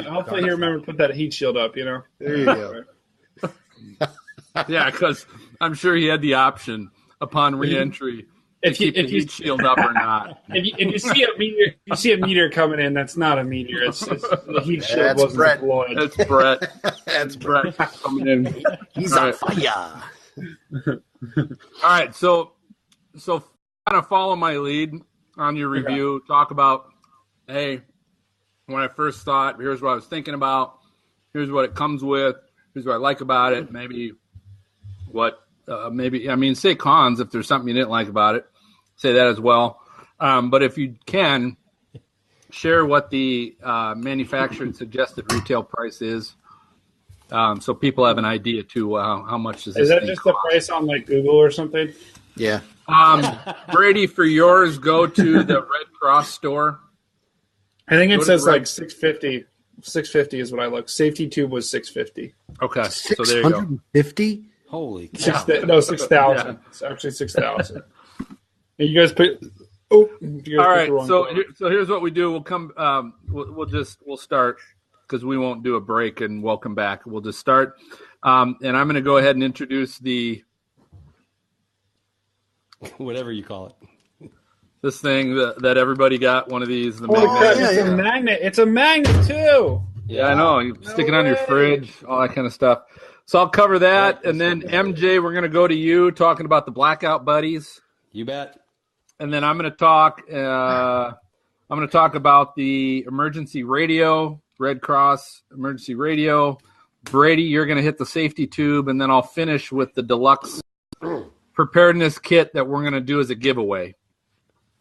Hopefully he remember to put that heat shield up,
There you go.
Yeah, because I'm sure he had the option upon re-entry to keep the heat shield up or not.
If you see a meteor coming in, that's not a meteor. It's the heat shield
That's
wasn't
Brett.
deployed.
That's Brett.
That's
Brett coming in.
He's
All
on
right.
fire.
All right, so kind of follow my lead on your review. Talk about, hey, when I first thought, here's what I was thinking about. Here's what it comes with. Here's what I like about it. Maybe say cons if there's something you didn't like about it. Say that as well. But if you can, share what the manufactured suggested retail price is, so people have an idea too. How much does this?
Is that
thing
just
cost?
the price on like Google or something?
Yeah.
Brady, for yours, go to the Red Cross store.
I think it
Go to
says
the
like $650. $650 is what I looked. Safety tube was $650.
Okay, so there you go.
650?
Holy cow.
6,000. It's actually 6,000. You guys Oh,
all right. So here's what we do. We'll come. We'll start because we won't do a break and welcome back. We'll just start. And I'm going to go ahead and introduce the
whatever you call it.
This thing that everybody got, one of these. The
Holy
magnet.
crap! It's a magnet. It's a magnet too.
Yeah, I know. You stick it on your fridge, all that kind of stuff. So I'll cover that, and then MJ, we're going to go to you talking about the blackout buddies.
You bet.
And then I'm going to talk. I'm going to talk about the emergency radio, Red Cross emergency radio. Brady, you're going to hit the safety tube, and then I'll finish with the deluxe preparedness kit that we're going to do as a giveaway.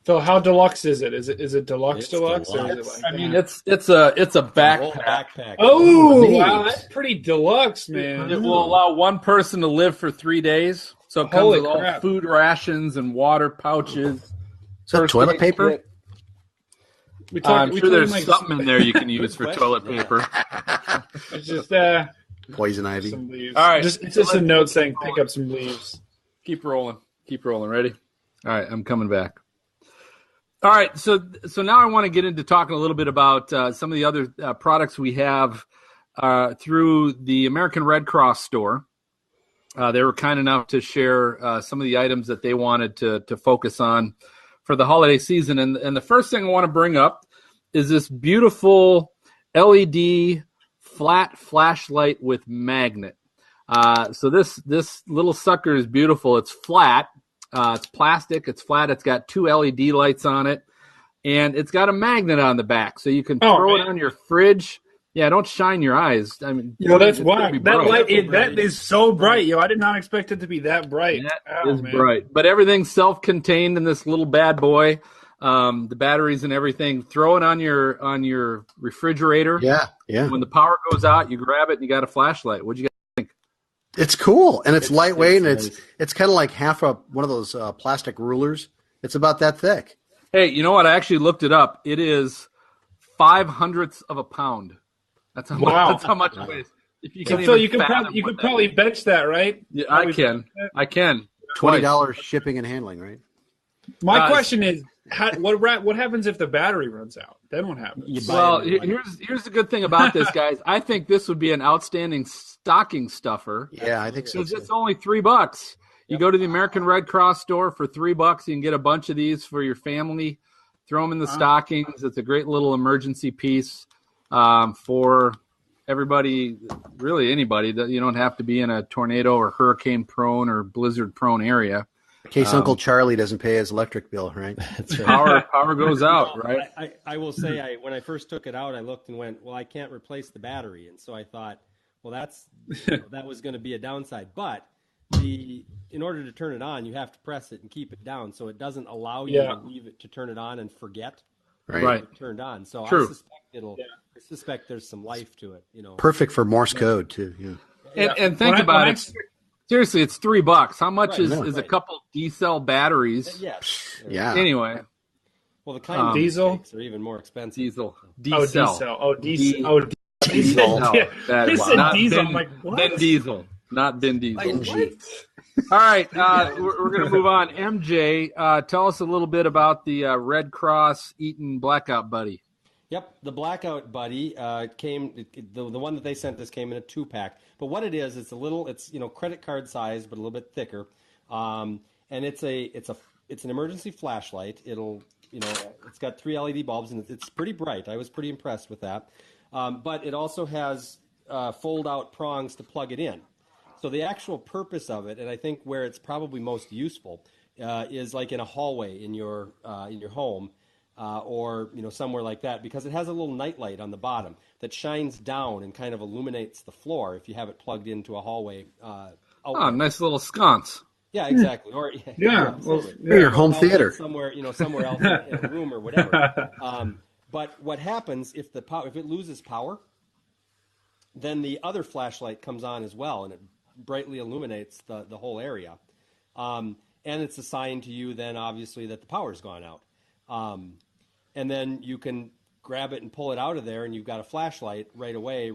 So how deluxe is it? Is it deluxe?
Deluxe.
Or is it like
I mean, it's a backpack.
Oh, wow, that's pretty deluxe, man.
It will allow one person to live for 3 days. So it comes with all food rations and water pouches.
Is that toilet paper?
I'm sure there's something in there you can use for toilet paper.
It's just
poison ivy.
Some leaves.
All right,
it's just a note saying pick up some leaves.
Keep rolling. Ready? All right, I'm coming back. All right, so now I want to get into talking a little bit about some of the other products we have through the American Red Cross store. They were kind enough to share some of the items that they wanted to focus on for the holiday season. And the first thing I want to bring up is this beautiful LED flat flashlight with magnet. So this little sucker is beautiful. It's flat. It's plastic. It's flat. It's got 2 LED lights on it, and it's got a magnet on the back, so you can throw it on your fridge. Yeah, don't shine your eyes. I mean,
that's why that light that is so bright. Yo, I did not expect it to be that bright.
That is bright, but everything's self-contained in this little bad boy. The batteries and everything. Throw it on your refrigerator.
Yeah.
When the power goes out, you grab it and you got a flashlight. What'd you guys think?
It's cool, and it's lightweight, and it's kind of like half one of those plastic rulers. It's about that thick.
Hey, you know what? I actually looked it up. It is 0.05 of a pound. That's how much it weighs.
You could probably bench that, right?
Yeah, I can.
$20 shipping and handling, right?
My question is, what happens if the battery runs out? Then what happens?
Well, here's the good thing about this, guys. I think this would be an outstanding stocking stuffer.
Yeah, I think so.
Because it's only $3. You go to the American Red Cross store for $3. You can get a bunch of these for your family. Throw them in the stockings. It's a great little emergency piece for everybody, really anybody. That you don't have to be in a tornado or hurricane prone or blizzard prone area.
In case Uncle Charlie doesn't pay his electric bill, right?
That's right.
Power goes out, right?
I will say, when I first took it out, I looked and went, well, I can't replace the battery. And so I thought, well, that was going to be a downside. But in order to turn it on, you have to press it and keep it down. So it doesn't allow you to leave it to turn it on and forget.
Right.
It turned on. So
True.
I suspect there's some life to it.
Perfect for Morse code too. Yeah.
And think about it. Seriously, it's $3. How much is a couple D-cell batteries?
Yes.
Yeah.
Anyway.
Well, the kind of
diesel
are even more expensive.
Diesel.
Diesel.
Diesel.
That
He
is
said
not
diesel.
Ben,
I'm like, what?
Ben Diesel. Not Ben Diesel.
Benji.
All right. We're going to move on. MJ, tell us a little bit about the Red Cross Eaton Blackout Buddy.
Yep, the Blackout Buddy came. The one that they sent us came in a 2-pack. But what it is, it's credit card size, but a little bit thicker. And it's an emergency flashlight. It's got 3 LED bulbs and it's pretty bright. I was pretty impressed with that. But it also has fold-out prongs to plug it in. So the actual purpose of it, and I think where it's probably most useful, is like in a hallway in your home. Or somewhere like that, because it has a little nightlight on the bottom that shines down and kind of illuminates the floor if you have it plugged into a hallway.
Nice little sconce.
Yeah, exactly. Or
your home theater
somewhere else in a room or whatever. But what happens if it loses power? Then the other flashlight comes on as well, and it brightly illuminates the whole area. And it's a sign to you then, obviously, that the power's gone out. And then you can grab it and pull it out of there, and you've got a flashlight right away.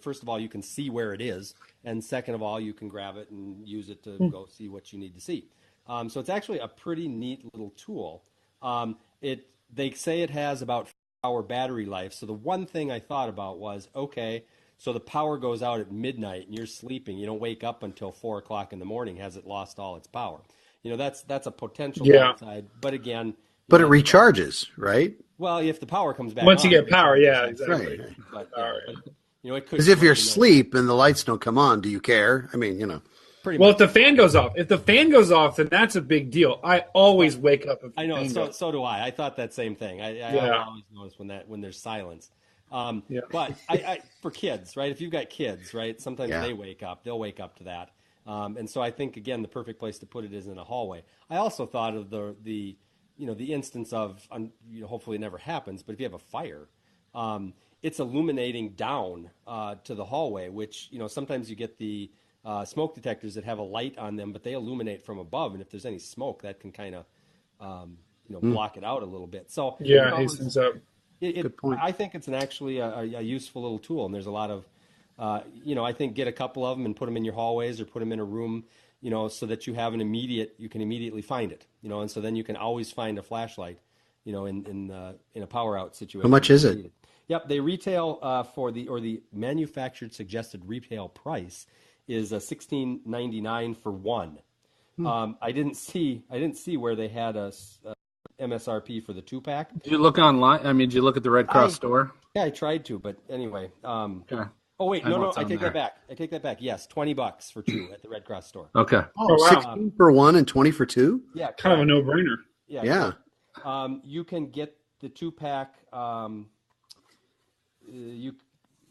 First of all, you can see where it is, and second of all, you can grab it and use it to go see what you need to see. So it's actually a pretty neat little tool. They say it has about 4-hour battery life. So the one thing I thought about was, okay, so the power goes out at midnight and you're sleeping. You don't wake up until 4 o'clock in the morning. Has it lost all its power? That's a potential downside. But again,
but it recharges, right?
Well, if the power comes back
once
on,
you get power,
yeah,
exactly.
Right.
But it could.
Because if you're asleep and the lights don't come on, do you care? I mean,
Pretty
well,
much.
if the fan goes off, then that's a big deal. I always wake up.
I know. So do I. I thought that same thing. I always notice when there's silence. But I for kids, right? If you've got kids, right? Sometimes they wake up. They'll wake up to that. And so I think again the perfect place to put it is in a hallway. I also thought of the instance of hopefully it never happens, but if you have a fire, it's illuminating down to the hallway, which sometimes you get the smoke detectors that have a light on them, but they illuminate from above, and if there's any smoke, that can kind of block it out a little bit. So
hastens up.
Good point.
I think it's actually a useful little tool, and there's a lot of I think get a couple of them and put them in your hallways or put them in a room, so that you have you can immediately find it, and so then you can always find a flashlight, in a power out situation.
How much is it?
Yep, they retail for the manufactured suggested retail price is $16.99 for one. I didn't see where they had a MSRP for the 2-pack.
Did you look online? I mean, did you look at the Red Cross store?
Yeah, I tried to, but anyway.
Okay.
Oh wait, no, I take that back. I take that back. Yes, $20 for 2 at the Red Cross store.
Okay.
Oh, wow. 16 for 1 and 20 for 2?
Yeah,
kind of a no-brainer.
Yeah. You can get the 2-pack.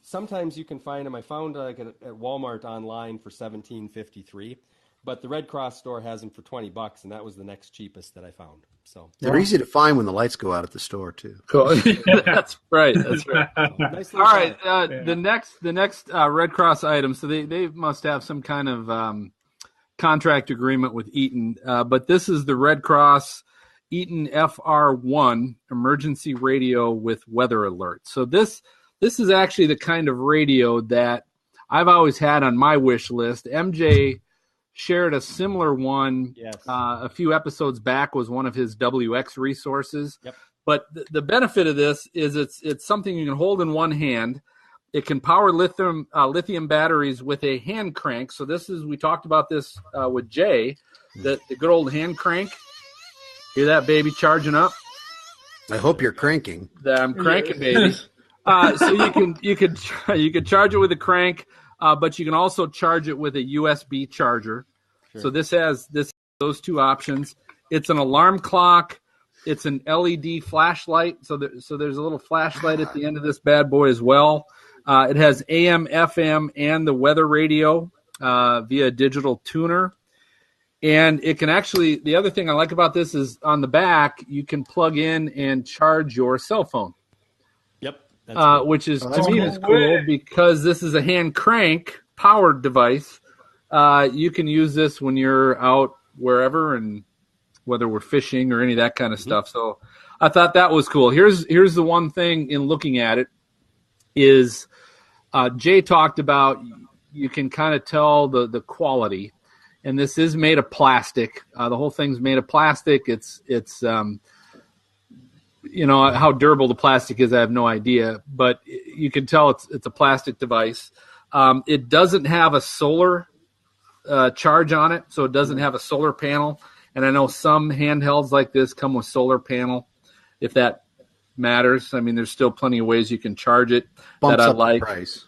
Sometimes you can find them. I found at Walmart online for $17.53, but the Red Cross store has them for $20, and that was the next cheapest that I found. So
they're easy to find when the lights go out at the store too.
Cool. That's right. That's right.
Nice.
All right. The next Red Cross item. So they must have some kind of contract agreement with Eaton, but this is the Red Cross Eaton FR1 emergency radio with weather alert. So this is actually the kind of radio that I've always had on my wish list. MJ shared a similar one a few episodes back, was one of his WX resources.
Yep.
But the benefit of this is it's something you can hold in one hand. It can power lithium batteries with a hand crank. So we talked about this with Jay, the good old hand crank. Hear that baby charging up?
I hope you're cranking.
I'm cranking, baby. So you can charge it with a crank, but you can also charge it with a USB charger. Sure. So this has those two options. It's an alarm clock. It's an LED flashlight. So there's a little flashlight at the end of this bad boy as well. It has AM, FM, and the weather radio via digital tuner. And it can actually, the other thing I like about this is on the back, you can plug in and charge your cell phone.
Yep.
Which is, to me, is cool because this is a hand crank powered device. You can use this when you're out wherever, and whether we're fishing or any of that kind of stuff. So I thought that was cool. Here's the one thing in looking at it is Jay talked about you can kind of tell the quality. And this is made of plastic. The whole thing's made of plastic. It's how durable the plastic is, I have no idea, but you can tell it's a plastic device. It doesn't have a solar charge on it, so it doesn't have a solar panel. And I know some handhelds like this come with solar panel, if that matters. I mean, there's still plenty of ways you can charge it.
Bumps
that I
up
like.
The price.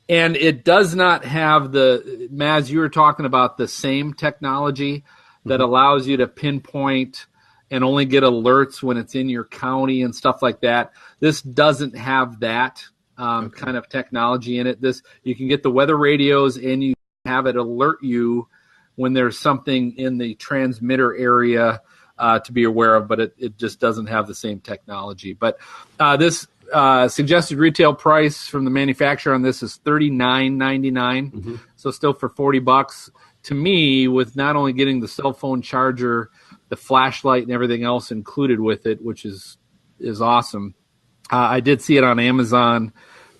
And it does not have Maz, you were talking about the same technology that allows you to pinpoint and only get alerts when it's in your county and stuff like that. This doesn't have that kind of technology in it. You can get the weather radios and you have it alert you when there's something in the transmitter area to be aware of, but it just doesn't have the same technology. But this suggested retail price from the manufacturer on this is $39.99. So still for $40. To me, with not only getting the cell phone charger, the flashlight, and everything else included with it, which is awesome. I did see it on Amazon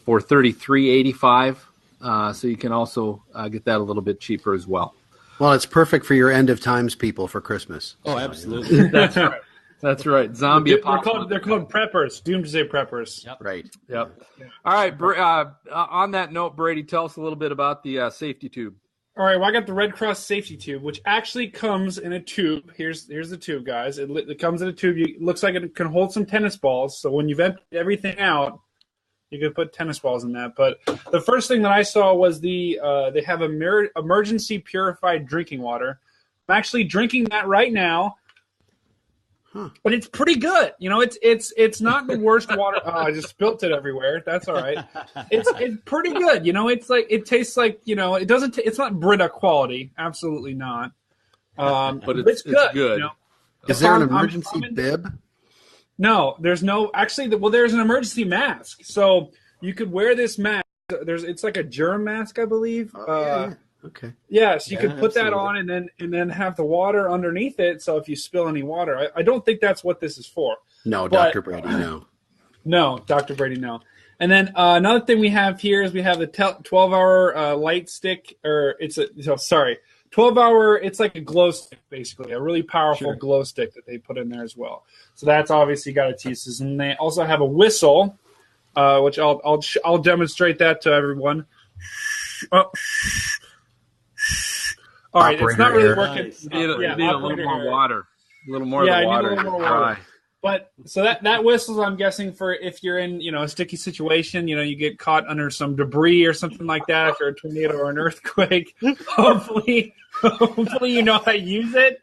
for $33.85. So you can also get that a little bit cheaper as well.
Well, it's perfect for your end of times people for Christmas.
Oh, absolutely. That's right.
That's right. Zombie apocalypse.
They're called preppers. Doomsday preppers.
Yep.
Right.
Yep. All right. On that note, Brady, tell us a little bit about the safety tube.
All right, well, I got the Red Cross safety tube, which actually comes in a tube. Here's the tube, guys. It comes in a tube. It looks like it can hold some tennis balls. So when you've emptied everything out, you can put tennis balls in that. But the first thing that I saw was they have emergency purified drinking water. I'm actually drinking that right now. But it's pretty good. It's not the worst water. Oh, I just spilt it everywhere. That's all right. It's pretty good. It's like, it tastes like, it doesn't, it's not Brita quality. Absolutely not.
But it's good.
Is there an emergency bib?
No, there's no, actually, there's an emergency mask. So you could wear this mask. It's like a germ mask, I believe.
Yeah. Okay.
Yeah, so you could put that on and then have the water underneath it. So if you spill any water, I don't think that's what this is for.
No, Dr. Brady, no.
No, Dr. Brady, no. And then another thing we have here is we have the 12-hour light stick, 12-hour. It's like a glow stick, basically, a really powerful glow stick that they put in there as well. So that's obviously got its uses. And they also have a whistle, which I'll demonstrate that to everyone. All right, it's not really working.
Nice. Need a little more water. A little more of the water.
I need a little more water. But so that whistles, I'm guessing, for if you're in a sticky situation, you get caught under some debris or something like that, after a tornado or an earthquake. Hopefully you know how to use it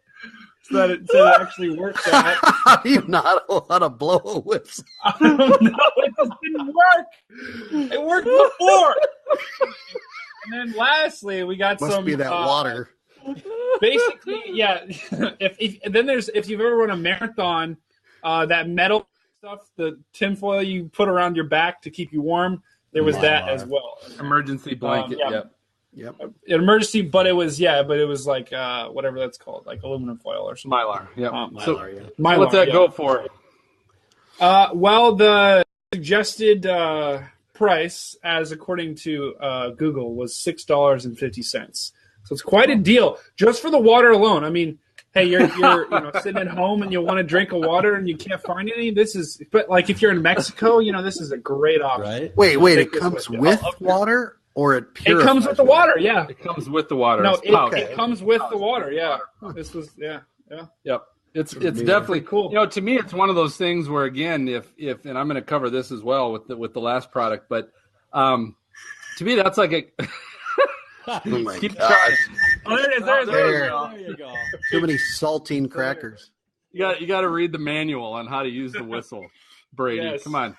so that it actually works out.
How do you not know how to blow a whistle?
I don't know. It just didn't work. It worked before. And then lastly, we got
Must be that water.
Basically, yeah. If you've ever run a marathon, that metal stuff, the tinfoil you put around your back to keep you warm, there was that as well.
Emergency blanket.
Yep.
An emergency, but it was like whatever that's called, like aluminum foil or something.
Mylar. Yeah.
Mylar,
what's that go for?
Well, the suggested price, as according to Google, was $6.50. So it's quite a deal just for the water alone. I mean, hey, you're sitting at home and you want to drink a water and you can't find any. But like if you're in Mexico, this is a great option.
Right? Wait, it comes with water or it purifies?
It comes with the water. Yeah,
it comes with the water.
No, it comes with the water. Yeah, this was Yep.
It's definitely cool. To me, it's one of those things where, again, if and I'm going to cover this as well with the last product, but to me, that's like a.
Oh my gosh!
Oh, there it is.
There you go.
Too many saltine crackers.
You got to read the manual on how to use the whistle, Brady.
Yes.
Come on.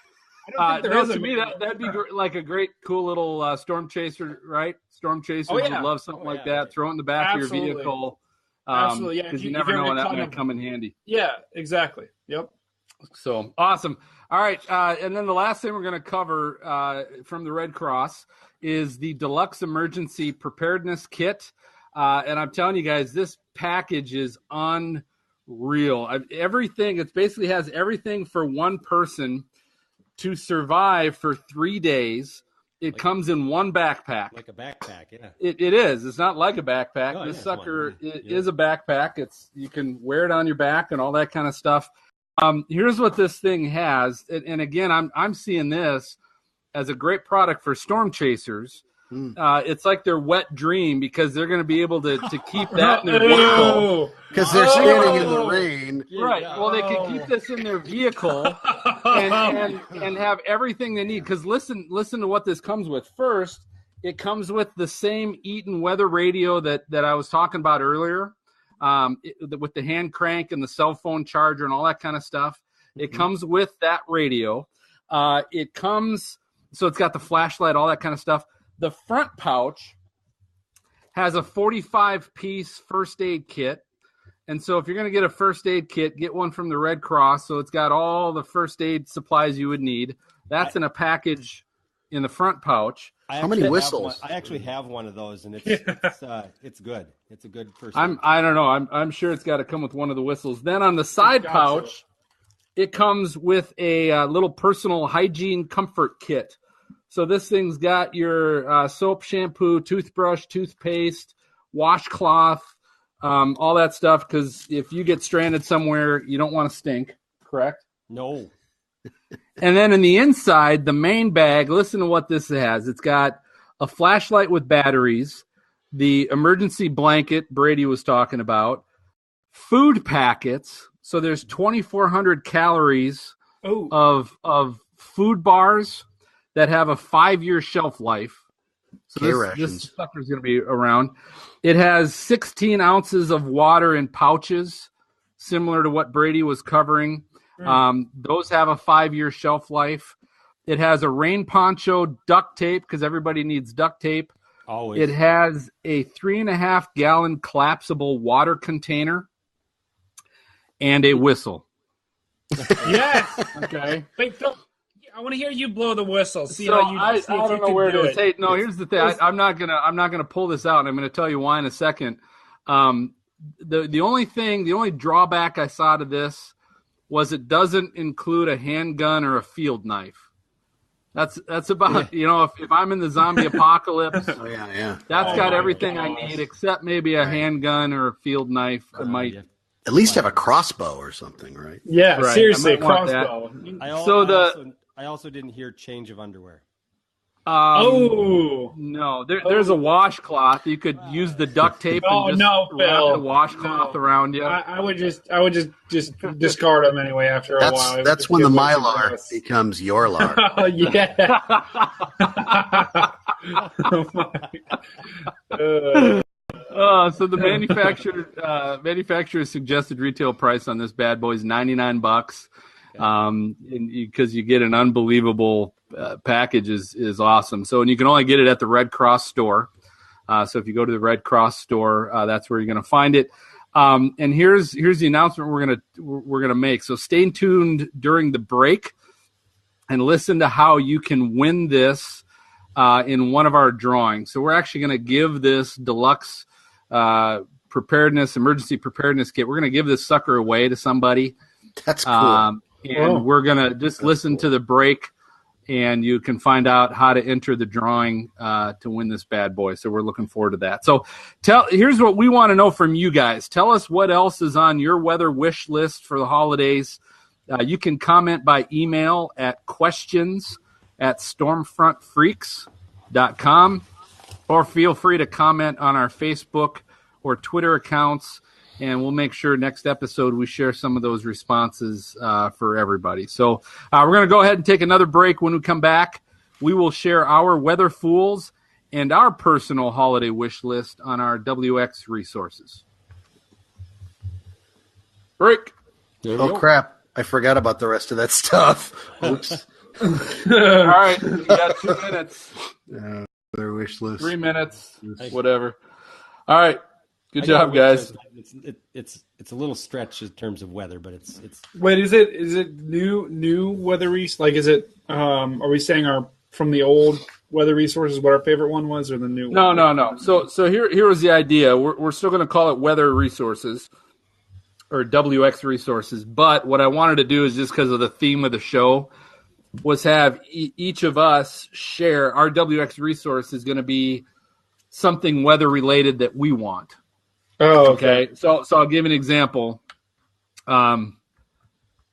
To me, that'd be like a great, cool little storm chaser, right? Storm chasers would love something like that. Throw it in the back of your vehicle.
Absolutely, yeah.
Because you never know when that might come in handy.
Yeah, exactly. Yep.
So awesome. All right, and then the last thing we're going to cover from the Red Cross is the Deluxe Emergency Preparedness Kit. And I'm telling you guys, this package is unreal. It basically has everything for one person to survive for 3 days. It comes in one backpack.
Like a backpack, yeah.
It is. It's not like a backpack.
Oh,
this sucker is a backpack. You can wear it on your back and all that kind of stuff. Here's what this thing has. And again, I'm seeing this as a great product for storm chasers. It's like their wet dream because they're going to be able to keep that in their vehicle.
Because they're standing in the rain.
Right. Well, they can keep this in their vehicle and have everything they need. Because listen to what this comes with. First, it comes with the same Eaton weather radio that I was talking about earlier, with the hand crank and the cell phone charger and all that kind of stuff. It comes with that radio. It comes, so it's got the flashlight, all that kind of stuff. The front pouch has a 45-piece first aid kit. And so if you're going to get a first aid kit, get one from the Red Cross. So it's got all the first aid supplies you would need. That's in a package in the front pouch.
How many whistles?
I actually have one of those, and it's good. It's a good first aid.
I don't know. I'm sure it's got to come with one of the whistles. Then on the side pouch, it comes with a little personal hygiene comfort kit. So this thing's got your soap, shampoo, toothbrush, toothpaste, washcloth, all that stuff, because if you get stranded somewhere, you don't want to stink, correct?
No.
And then in the inside, the main bag, listen to what this has. It's got a flashlight with batteries, the emergency blanket Brady was talking about, food packets. So there's 2,400 calories of food bars that have a 5-year shelf life. So this sucker's going to be around. It has 16 ounces of water in pouches, similar to what Brady was covering. Those have a 5-year shelf life. It has a rain poncho, duct tape, because everybody needs duct tape.
Always.
It has a 3.5-gallon collapsible water container and a whistle.
Yes.
Okay.
Wait, I want to hear you blow the whistle. See
So
how you.
I don't know where to take. No,
It's-
here's the thing. I'm not gonna pull this out, and I'm gonna tell you why in a second. The only drawback I saw to this was it doesn't include a handgun or a field knife. That's about if I'm in the zombie apocalypse. That's got everything I need except maybe a handgun or a field knife. I might
at least have a crossbow or something, right?
Yeah,
Right.
seriously,
I might want
crossbow.
I also didn't hear change of underwear.
No, there's a washcloth. You could use the duct tape and just wrap the washcloth around you.
I would just discard them anyway after a while.
That's when the Mylar becomes your lar.
Oh yeah.
So the manufacturer's suggested retail price on this bad boy is $99. Because you get an unbelievable package is awesome. So, and you can only get it at the Red Cross store. So if you go to the Red Cross store, that's where you're going to find it. And here's the announcement we're gonna make. So stay tuned during the break and listen to how you can win this in one of our drawings. So we're actually going to give this deluxe emergency preparedness kit. We're going to give this sucker away to somebody.
That's cool.
And we're going to just listen to the break, and you can find out how to enter the drawing to win this bad boy. So we're looking forward to that. So here's what we want to know from you guys. Tell us what else is on your weather wish list for the holidays. You can comment by email at questions@stormfrontfreaks.com, or feel free to comment on our Facebook or Twitter accounts, and we'll make sure next episode we share some of those responses for everybody. So we're going to go ahead and take another break. When we come back, we will share our weather fools and our personal holiday wish list on our WX resources. Break.
Oh, crap. I forgot about the rest of that stuff. Oops.
All right. We got 2 minutes.
Weather wish list.
3 minutes. Whatever. All right. Good job, guys.
It's a little stretch in terms of weather, but it's.
Wait, is it new weather like is it are we saying from the old weather resources what our favorite one was, or the new one?
No. So here was the idea. We're still going to call it weather resources or WX resources, but what I wanted to do is, just because of the theme of the show, was have each of us share our WX resource is going to be something weather related that we want.
Oh, okay.
So I'll give an example. So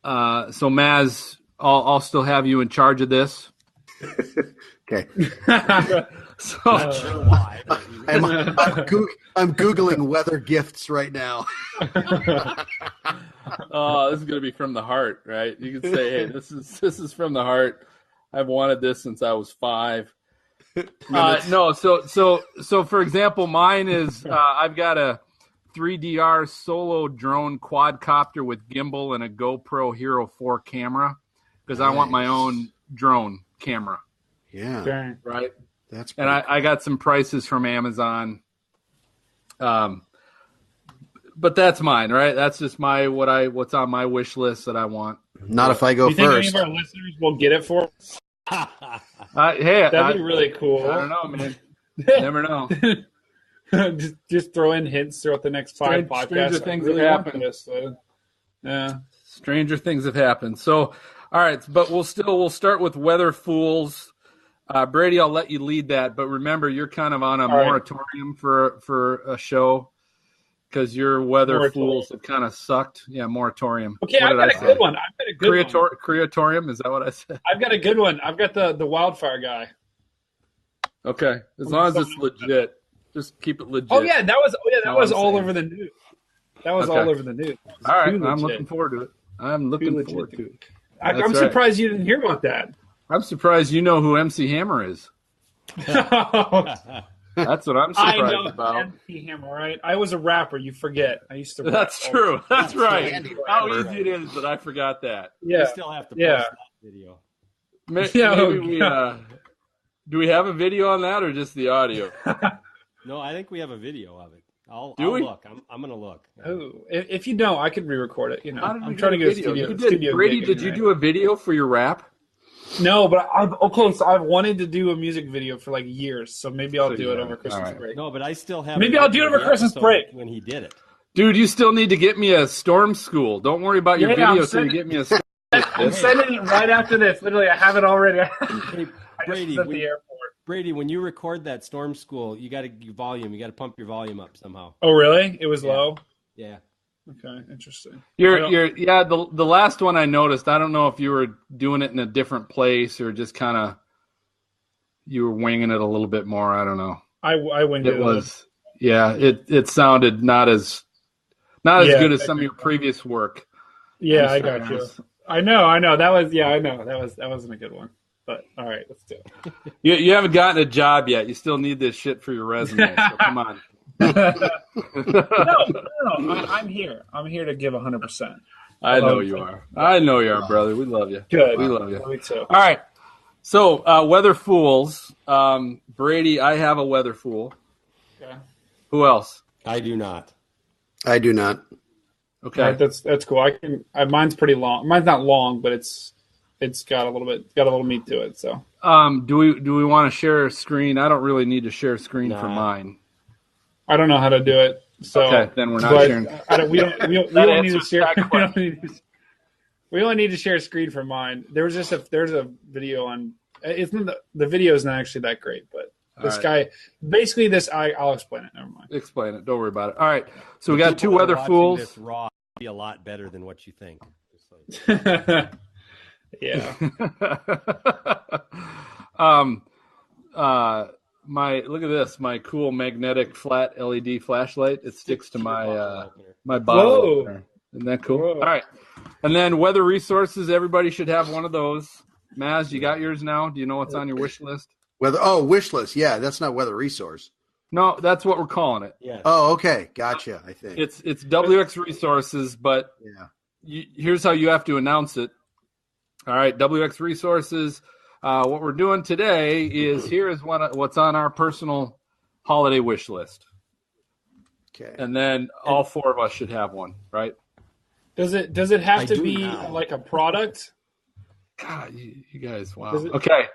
Maz, I'll still have you in charge of this.
Okay.
So
I'm Googling weather gifts right now.
Oh, this is going to be from the heart, right? You can say, hey, this is from the heart. I've wanted this since I was 5. No, so for example, mine is I've got a 3DR solo drone quadcopter with gimbal and a GoPro Hero 4 camera, because I want my own drone camera.
Yeah.
Okay.
Right.
That's
and I got some prices from Amazon. But that's mine, right? That's just what's on my wish list that I want.
Not if I go
Do you
first.
think any of our listeners will get it for us?
Hey,
That'd be really cool.
I don't know, man. You never know.
just throw in hints throughout the next 5 podcasts.
Stranger things
really
have happened.
Yeah.
Stranger things have happened. So, all right, but we'll start with weather fools. Brady, I'll let you lead that, but remember, you're kind of on a moratorium for a show, because your weather
Moratorium.
fools have kind of sucked. Yeah, moratorium.
Okay,
What
I've
did
got
I
a
say?
good one. I've got a good one.
Creatorium, is that what I said?
I've got a good one. I've got the wildfire guy.
Okay, as long as it's legit, just keep it legit.
Oh yeah, that was
That's what I'm
all
saying.
over the news. That was
Okay.
all over the news.
All right,
Too
I'm
legit.
looking forward to it. I'm looking
legit.
forward to it.
I'm
That's right.
surprised you didn't hear about that.
I'm surprised you know who MC Hammer is. That's what I'm
I
surprised
know
about.
MC Hammer, right? I was a rapper. You forget. I used to. Rap
That's
all
true. That's right.
Andy
How
Rapper.
easy it is that I forgot that.
Yeah.
You still have to post
Yeah.
that video.
Maybe we do we have a video on that or just the audio?
No, I think we have a video of it. I'll
we?
look. I'm going to look.
Oh, if you don't, I could re-record it. You know,
How did we
I'm trying to
get
get a
video?
studio.
You did.
studio
Brady,
gig
did
in,
you
right?
do a video for your rap?
No, but I've wanted to do a music video for like years, so maybe I'll
So
do
you
it
have
over
it.
Christmas
All right.
break.
No, but I still have.
Maybe I'll do it over
the
Christmas
episode
break.
when he did it.
Dude, you still need to get me a storm school. Don't worry about your
Yeah, I'm
video till you
sending-
get me a storm
I'm sending it right after this. Literally, I have it already.
Hey,
I just
Brady,
was at the airport.
Brady, when you record that storm school, you got to volume. You got to pump your volume up somehow.
Oh, really? It was low.
Yeah.
Okay, interesting.
The last one I noticed, I don't know if you were doing it in a different place or just kind of you were winging it a little bit more. I don't know.
I winged it.
It was, it sounded not as good as some of your previous work.
Yeah, I got you. I know. That was I know. That wasn't a good one. But all right, let's do it.
You haven't gotten a job yet. You still need this shit for your resume. So come on.
No, I'm here. I'm here to give 100%.
I know you are. I know you are, brother. We love you.
Good.
We love you.
Me too.
All right. So, weather fools. Brady, I have a weather fool.
Okay.
Who else?
I do not.
I do not.
Okay.
All right, that's cool. I can. Mine's pretty long. Mine's not long, but it's got a little meat to it. So.
Do we want to share a screen? I don't really need to share a screen for mine.
I don't know how to do it. So.
Okay, then we're not sharing.
We don't need to share. We only need to share a screen for mine. There's a video on. The video is not actually that great, but this guy, basically I'll explain it. Never mind.
Explain it. Don't worry about it. All right. So we got two weather fools.
This raw be a lot better than what you think.
Yeah.
Look at this, my cool magnetic flat LED flashlight. It sticks to my my bottle opener. Isn't that cool?
Whoa.
All right. And then weather resources, everybody should have one of those. Maz, you got yours now? Do you know what's on your wish list?
Wish list. Yeah, that's not weather resource.
No, that's what we're calling it.
Yeah.
Oh, okay. Gotcha, I think.
It's WX resources, but here's how you have to announce it. All right, WX resources. What we're doing today is what's on our personal holiday wish list.
Okay.
And then all four of us should have one, right?
Does it have to be like a product?
God, you guys, wow.
Does it-
Okay.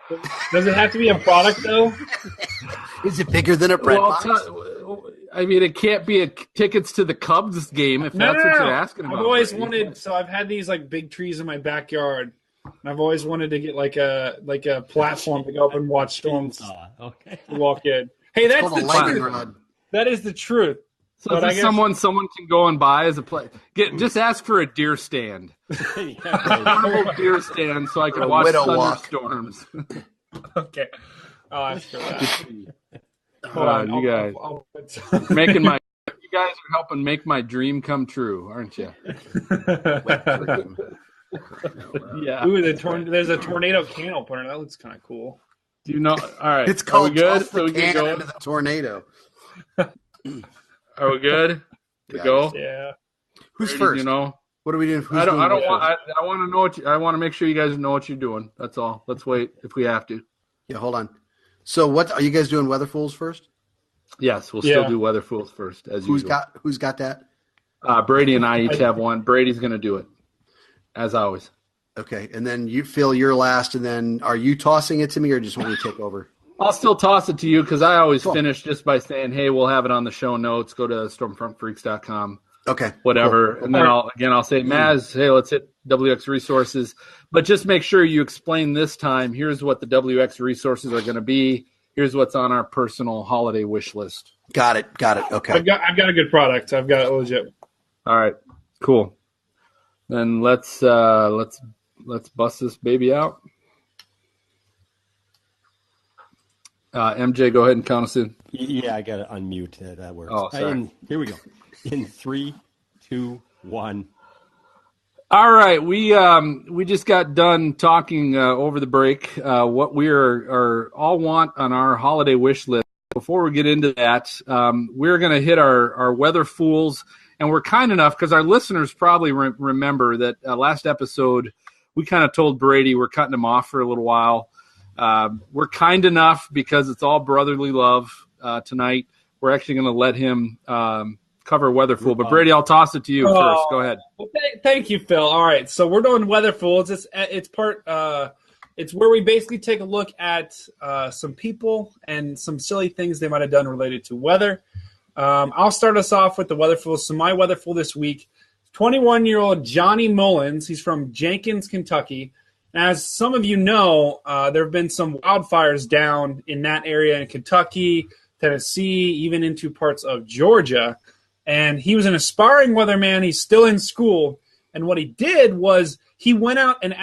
Does it have to be a product though?
Is it bigger than a bread box?
I mean, it can't be tickets to the Cubs game if that's what you're asking about.
I've always wanted. So I've had these like big trees in my backyard, and I've always wanted to get like a platform to go up and watch storms.
Okay.
Walk in. Hey, that's
Called a
the
lightning
truth.
rod.
That is the truth.
So
But
is
I
this
guess-
someone can go and buy as a play? Just ask for a deer stand. Portable deer stand so I can
A
watch
widow walk.
thunderstorms.
Okay. I'll ask for that.
Hold on, you guys making my. You guys are helping make my dream come true, aren't you? Yeah.
Ooh, there's a tornado can opener. That looks kind of cool.
Do you know? All right.
It's
Are we
called
good?
Toss
So
the
we can
Cannon
go.
into the tornado.
Are we good to go?
Yeah.
Who's
Brady,
first?
You know.
What are we doing?
I want to know I want to make sure you guys know what you're doing. That's all. Let's wait if we have to.
Yeah, hold on. So, what are you guys doing? Weather Fools first?
Yes, we'll still do Weather Fools first as
Who's
usual.
got that?
Brady and I each have one. Brady's going to do it, as always.
Okay, and then you Phil, you're last, and then are you tossing it to me, or just want me to take over?
I'll still toss it to you because I always
Cool.
finish just by saying, "Hey, we'll have it on the show notes. Go to stormfrontfreaks.com."
Okay,
Whatever,
cool.
and then I'll say, Maz, hey, let's hit WX resources, but just make sure you explain this time. Here's what the WX resources are going to be. here's what's on our personal holiday wish list.
Got it. Okay.
I've got a good product. I've got it legit.
All right, cool. Then let's bust this baby out. MJ, go ahead and count us in.
Yeah, I got to unmute. That works.
Oh, sorry.
Here we go. In 3, 2, 1.
All right, we just got done talking over the break what we are all want on our holiday wish list. Before we get into that, we're going to hit our weather fools, and we're kind enough because our listeners probably remember that last episode we kind of told Brady we're cutting him off for a little while. We're kind enough because it's all brotherly love tonight. We're actually going to let him cover weather fool. But Brady, I'll toss it to you first. Go ahead.
Well, thank you, Phil. All right, so we're doing weather fools. It's part. It's where we basically take a look at some people and some silly things they might have done related to weather. I'll start us off with the weather fool. So my weather fool this week, 21-year-old Johnny Mullins. He's from Jenkins, Kentucky. As some of you know, there have been some wildfires down in that area in Kentucky, Tennessee, even into parts of Georgia. And he was an aspiring weatherman. He's still in school. And what he did was he went out and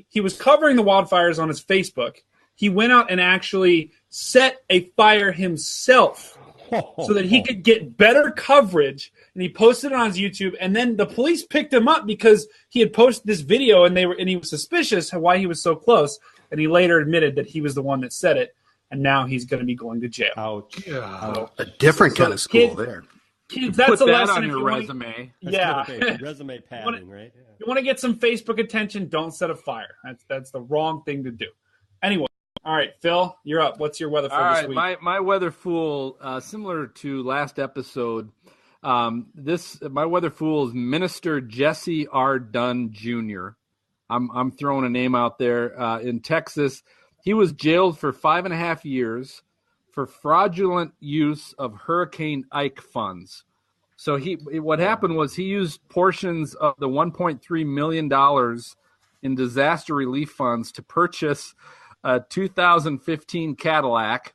he was covering the wildfires on his Facebook. He went out and actually set a fire himself so that he could get better coverage. And he posted it on his YouTube. And then the police picked him up because he had posted this video and he was suspicious why he was so close. And he later admitted that he was the one that said it. And now he's going to be going to jail.
Ouch.
A different kind of school there.
Kids, that's
Put
a
that
lesson
on your resume.
Yeah.
Resume padding, right? Yeah.
You want to get some Facebook attention, don't set a fire. That's the wrong thing to do. Anyway, all right, Phil, you're up. What's your weather fool this week?
My weather fool, similar to last episode, my weather fool is Minister Jesse R. Dunn Jr. I'm throwing a name out there. In Texas, he was jailed for 5.5 years for fraudulent use of Hurricane Ike funds. So what happened was he used portions of the $1.3 million in disaster relief funds to purchase a 2015 Cadillac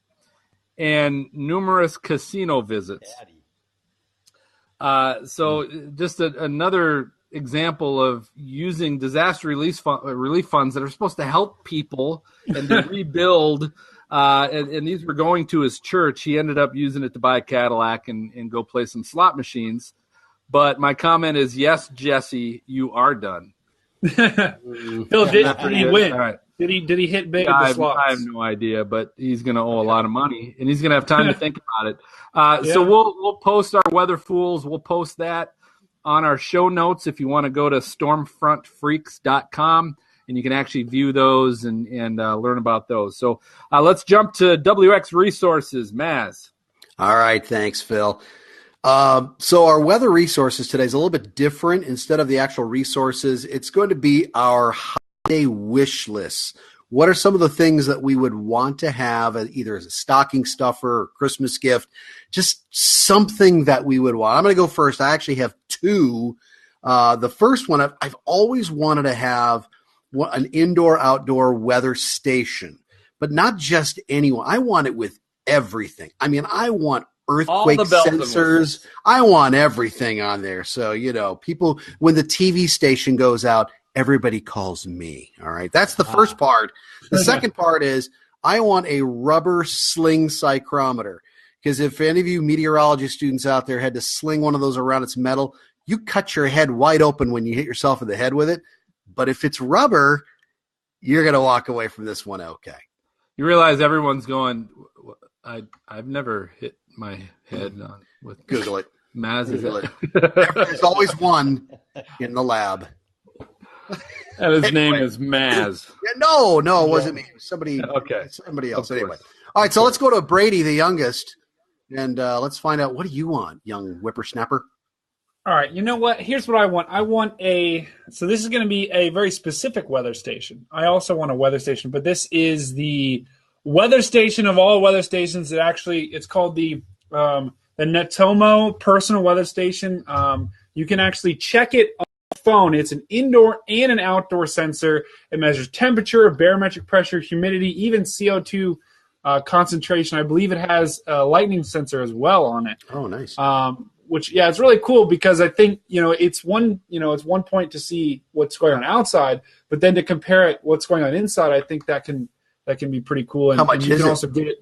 and numerous casino visits. So just another example of using disaster relief funds that are supposed to help people and to rebuild. And these were going to his church. He ended up using it to buy a Cadillac and go play some slot machines. But my comment is, yes, Jesse, you are done.
Phil, did he win? All right. Did he hit big at the slots?
I have no idea, but he's going to owe a lot of money, and he's going to have time to think about it. So we'll post our weather fools. We'll post that on our show notes if you want to go to stormfrontfreaks.com. And you can actually view those and learn about those. So let's jump to WX Resources. Maz.
All right. Thanks, Phil. So our weather resources today is a little bit different. Instead of the actual resources, it's going to be our holiday wish list. What are some of the things that we would want to have either as a stocking stuffer or Christmas gift? Just something that we would want. I'm going to go first. I actually have two. The first one, I've always wanted to have an indoor-outdoor weather station, but not just anyone. I want it with everything. I mean, I want earthquake sensors. I want everything on there. So, people, when the TV station goes out, everybody calls me. All right. That's the first part. The second part is I want a rubber sling psychrometer, because if any of you meteorology students out there had to sling one of those around its metal, you cut your head wide open when you hit yourself in the head with it. But if it's rubber, you're going to walk away from this one okay.
You realize everyone's going, I've never hit my head on with
Google it.
Maz.
Google it. There's always one in the lab.
And his name is Maz.
Yeah, no, it wasn't me. It was somebody else. Anyway. All right, so let's go to Brady, the youngest, and let's find out, what do you want, young whippersnapper?
All right, you know what? Here's what I want. So this is going to be a very specific weather station. I also want a weather station, but this is the weather station of all weather stations. It's called the Netomo Personal Weather Station. You can actually check it on the phone. It's an indoor and an outdoor sensor. It measures temperature, barometric pressure, humidity, even CO2 concentration. I believe it has a lightning sensor as well on it.
Oh, nice.
Which it's really cool because I think it's one point to see what's going on outside, but then to compare it what's going on inside, I think that can be pretty cool. And
how much
and you
is
can
it?
Also get it.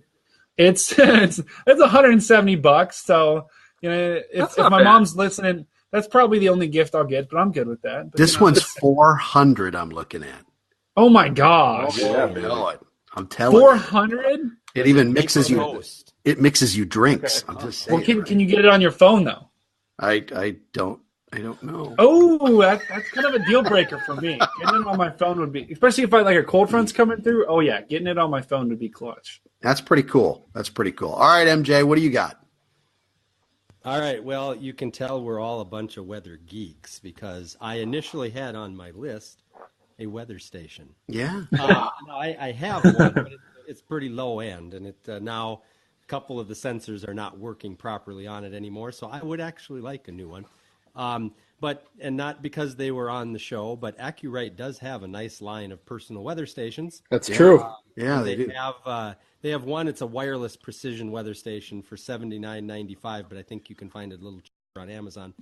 It's $170. So if my mom's listening, that's probably the only gift I'll get, but I'm good with that. But,
This one's $400. I'm looking at.
Oh my gosh!
I'm telling you.
$400.
It even mixes you. It mixes you drinks. Okay. I'm just saying.
Well, can you get it on your phone though?
I don't know.
Oh, that's kind of a deal breaker for me. Getting it on my phone would be, especially if a cold front's coming through. Oh yeah, getting it on my phone would be clutch.
That's pretty cool. All right, MJ, what do you got?
All right. Well, you can tell we're all a bunch of weather geeks because I initially had on my list a weather station.
Yeah.
I have one, but it's pretty low end, and now a couple of the sensors are not working properly on it anymore. So I would actually like a new one. But not because they were on the show, but Acurite does have a nice line of personal weather stations.
That's true.
They do.
They have one. It's a wireless precision weather station for $79.95, but I think you can find it a little cheaper on Amazon.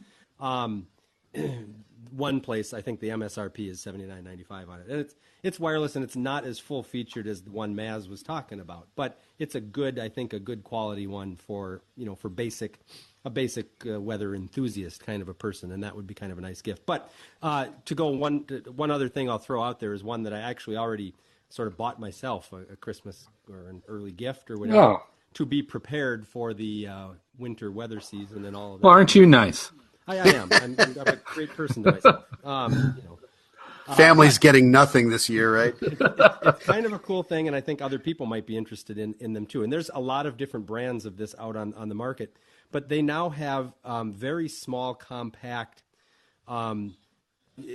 One place, I think the MSRP is $79.95 on it, and it's wireless and it's not as full featured as the one Maz was talking about, but it's a good quality one for a basic weather enthusiast kind of a person, and that would be kind of a nice gift. But to go one other thing I'll throw out there is one that I actually already sort of bought myself a Christmas or an early gift or whatever to be prepared for the winter weather season and all of that.
Well, aren't you nice?
I am. I'm a great person to myself.
Family's getting nothing this year, right?
It's kind of a cool thing, and I think other people might be interested in them too. And there's a lot of different brands of this out on the market, but they now have very small, compact,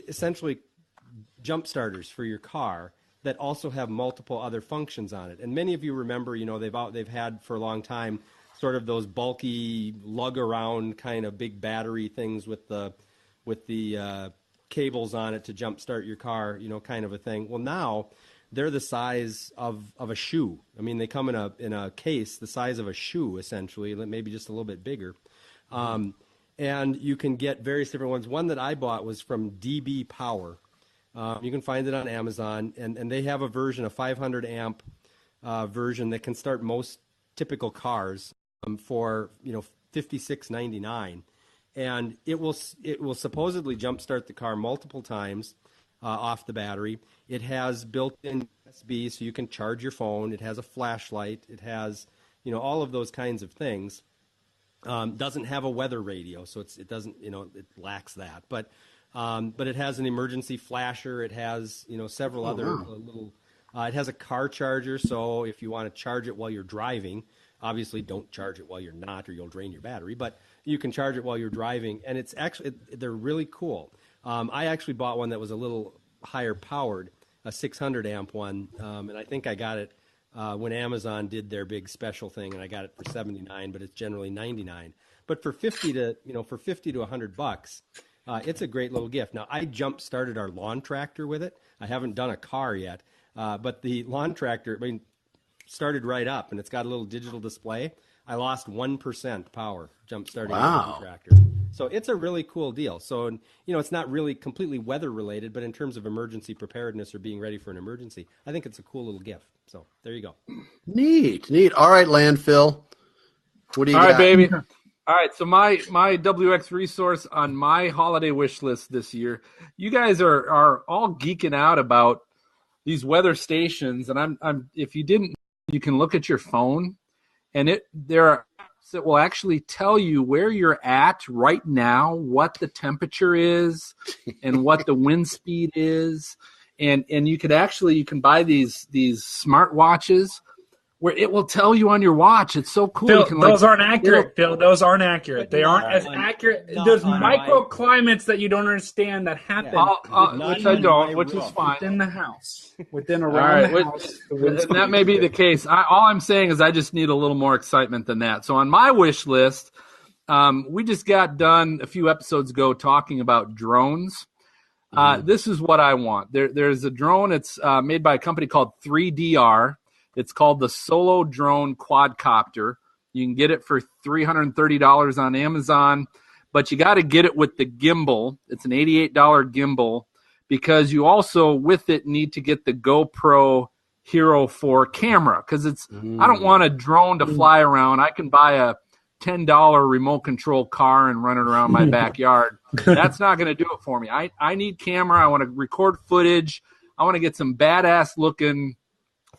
essentially jump starters for your car that also have multiple other functions on it. And many of you remember, they've had for a long time sort of those bulky lug around kind of big battery things with the cables on it to jumpstart your car, kind of a thing. Well, now they're the size of a shoe. I mean, they come in a case the size of a shoe, essentially, maybe just a little bit bigger. And you can get various different ones. One that I bought was from DB Power. You can find it on Amazon, and they have a version, a 500 amp version that can start most typical cars for $56.99, and it will supposedly jumpstart the car multiple times off the battery. It has built-in USB, so you can charge your phone. It has a flashlight. It has all of those kinds of things. Doesn't have a weather radio, so it doesn't it lacks that, but it has an emergency flasher. It has several other little. It has a car charger, so if you want to charge it while you're driving, obviously don't charge it while you're not, or you'll drain your battery. But you can charge it while you're driving, and it's actually they're really cool. I actually bought one that was a little higher powered, a 600 amp one, and I think I got it when Amazon did their big special thing, and I got it for $79, but it's generally $99. But for $50 to $100. It's a great little gift. Now, I jump-started our lawn tractor with it. I haven't done a car yet, but the lawn tractor, started right up, and it's got a little digital display. I lost 1% power jump-starting the lawn tractor. So it's a really cool deal. So, it's not really completely weather-related, but in terms of emergency preparedness or being ready for an emergency, I think it's a cool little gift. So there you go.
Neat. All right, Landfill. What do you got?
All right, baby. All right, so my WX resource on my holiday wish list this year, you guys are all geeking out about these weather stations, and I'm if you didn't, you can look at your phone, and there are apps that will actually tell you where you're at right now, what the temperature is, and what the wind speed is, and you can buy these smartwatches where it will tell you on your watch. It's so cool.
Phil, those aren't accurate, Phil. Those aren't accurate. They aren't as accurate. There's microclimates that you don't understand that happen.
Which I don't, which is fine.
Within the house. Around the house.
And that may be the case. All I'm saying is I just need a little more excitement than that. So on my wish list, we just got done a few episodes ago talking about drones. This is what I want. There's a drone. It's made by a company called 3DR. It's called the Solo Drone Quadcopter. You can get it for $330 on Amazon, but you got to get it with the gimbal. It's an $88 gimbal because you also, with it, need to get the GoPro Hero 4 camera because I don't want a drone to fly around. I can buy a $10 remote control car and run it around my backyard. That's not going to do it for me. I need camera. I want to record footage. I want to get some badass looking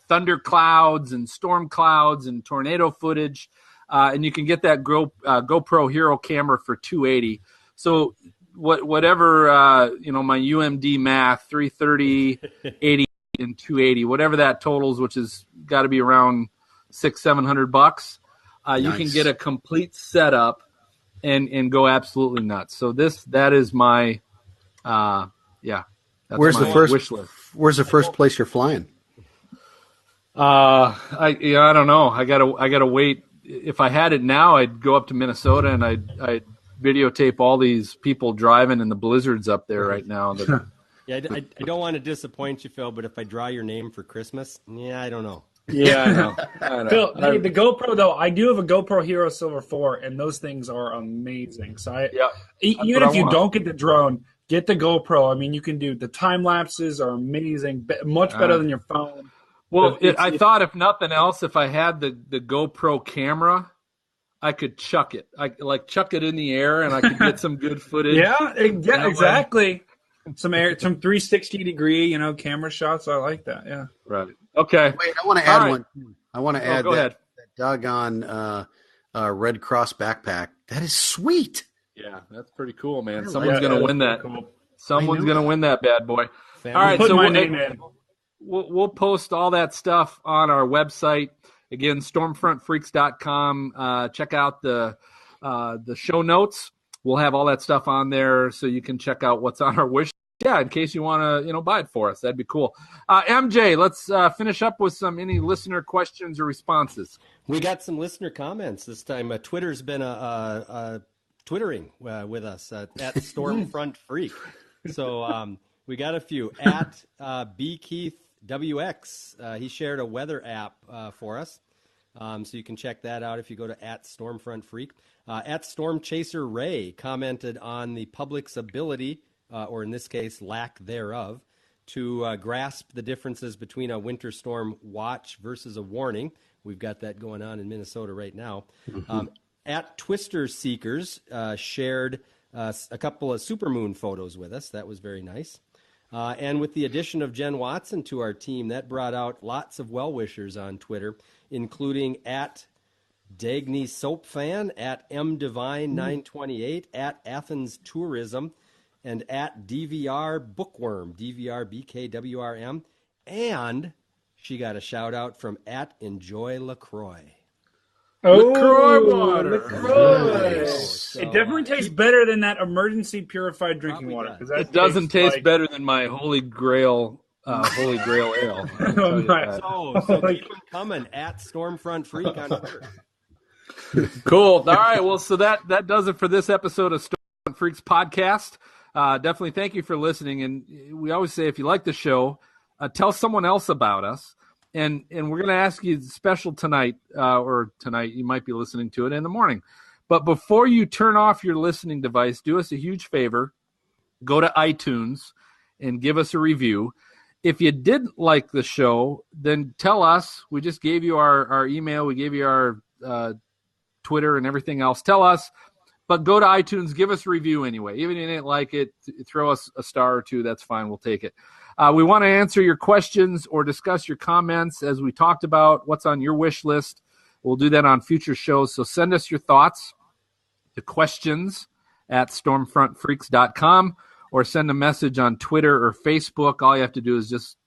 thunder clouds and storm clouds and tornado footage. And you can get that GoPro Hero camera for $280. So whatever, my UMD math, 330, 80, and 280, whatever that totals, which is got to be around $600-700. You can get a complete setup and go absolutely nuts. So that is my, that's
where's
my
the first
wish list.
Where's the first place you're flying?
I don't know. I gotta wait. If I had it now, I'd go up to Minnesota and I'd videotape all these people driving in the blizzards up there right now.
Yeah, I don't want to disappoint you, Phil, but if I draw your name for Christmas, I don't know.
Yeah, I know.
Phil, the GoPro, though, I do have a GoPro Hero Silver 4, and those things are amazing. So even if you don't get the drone, get the GoPro. I mean, you can do the time lapses are amazing, much better than your phone.
Well, I thought if nothing else, if I had the GoPro camera, I could chuck it. I chuck it in the air, and I could get some good footage.
Yeah, exactly. Some 360 degree, camera shots. I like that. Yeah.
Right. Okay.
Wait, I want to add one. I want to add
go ahead.
that doggone Red Cross backpack. That is sweet.
Yeah, that's pretty cool, man. Someone's going to win that.
Cool.
Someone's going to win that bad boy.
Family.
All right,
Put
so
my name in.
We'll post all that stuff on our website. Again, stormfrontfreaks.com. Check out the show notes. We'll have all that stuff on there so you can check out what's on our wish. Yeah, in case you want to, buy it for us. That'd be cool. MJ, let's finish up with any listener questions or responses.
We got some listener comments this time. Twitter's been twittering with us at Stormfront Freak. So we got a few. At BKeithWX, he shared a weather app for us. So you can check that out if you go to at Stormfront Freak. At Storm Chaser Ray commented on the public's ability, or in this case, lack thereof, to grasp the differences between a winter storm watch versus a warning. We've got that going on in Minnesota right now. At Twister Seekers shared a couple of supermoon photos with us. That was very nice. And with the addition of Jen Watson to our team, that brought out lots of well-wishers on Twitter, including at Dagny Soap Fan, at MDivine928, at Athens Tourism, and at DVR Bookworm, DVRBKWRM, and she got a shout out from at Enjoy LaCroix.
LaCroix water.
LaCroix.
Nice.
It definitely tastes better than that emergency purified drinking water.
It doesn't taste better than my Holy Grail ale.
So keep them coming at Stormfront Freak on Twitter.
Cool. All right. Well, so that does it for this episode of Stormfront Freaks podcast. Definitely thank you for listening. And we always say, if you like the show, tell someone else about us. And we're going to ask you special tonight, you might be listening to it in the morning. But before you turn off your listening device, do us a huge favor. Go to iTunes and give us a review. If you didn't like the show, then tell us. We just gave you our email. We gave you our Twitter and everything else. Tell us. But go to iTunes, give us a review anyway. Even if you didn't like it, throw us a star or two. That's fine. We'll take it. We want to answer your questions or discuss your comments as we talked about what's on your wish list. We'll do that on future shows. So send us your thoughts to questions at stormfrontfreaks.com or send a message on Twitter or Facebook. All you have to do is just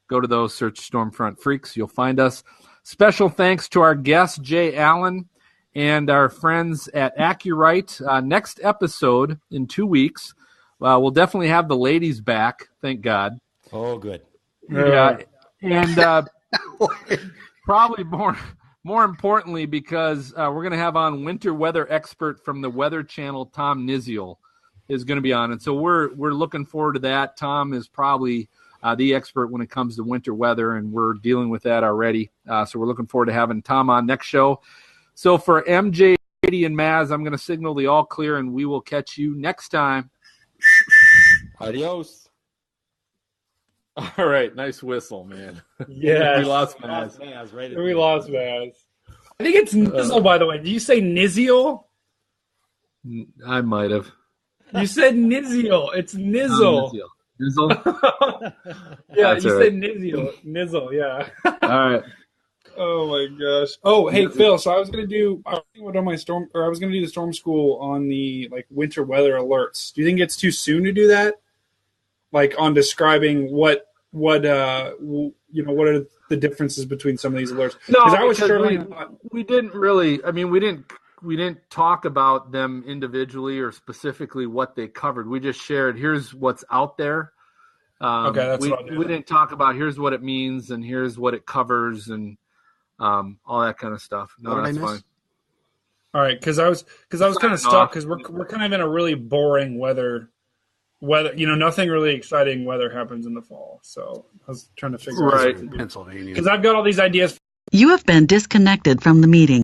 go to those, search Stormfront Freaks. You'll find us. Special thanks to our guest, Jay Allen, and our friends at Acurite. Next episode in 2 weeks, we'll definitely have the ladies back. Thank God.
Oh, good.
Yeah, and probably more importantly, because we're going to have on winter weather expert from the Weather Channel, Tom Niziel, is going to be on, and so we're looking forward to that. Tom is probably the expert when it comes to winter weather, and we're dealing with that already. So we're looking forward to having Tom on next show. So for MJ, Katie, and Maz, I'm going to signal the all clear, and we will catch you next time.
Adios.
All right, nice whistle, man.
Yeah,
we lost Maz.
We lost Maz. I think it's Nizzle, by the way. Did you say Nizzle?
I might have.
You said Nizzle. It's Nizzle.
Nizzle?
Yeah,
That's
you
right.
said Nizzle. Nizzle, yeah.
All right.
Oh my gosh. Oh, hey Phil. So I was gonna do the storm school on the winter weather alerts. Do you think it's too soon to do that? Like on describing what are the differences between some of these alerts?
No,
I was
we didn't really. I mean, we didn't talk about them individually or specifically what they covered. We just shared, here's what's out there.
Okay, that's what I'll do.
We didn't talk about here's what it means and here's what it covers and all that kind of stuff. No, that's fine.
All right, because I was kind of stuck because we're kind of in a really boring weather. Nothing really exciting weather happens in the fall. So I was trying to figure out
Pennsylvania,
because I've got all these ideas.
You have been disconnected from the meeting.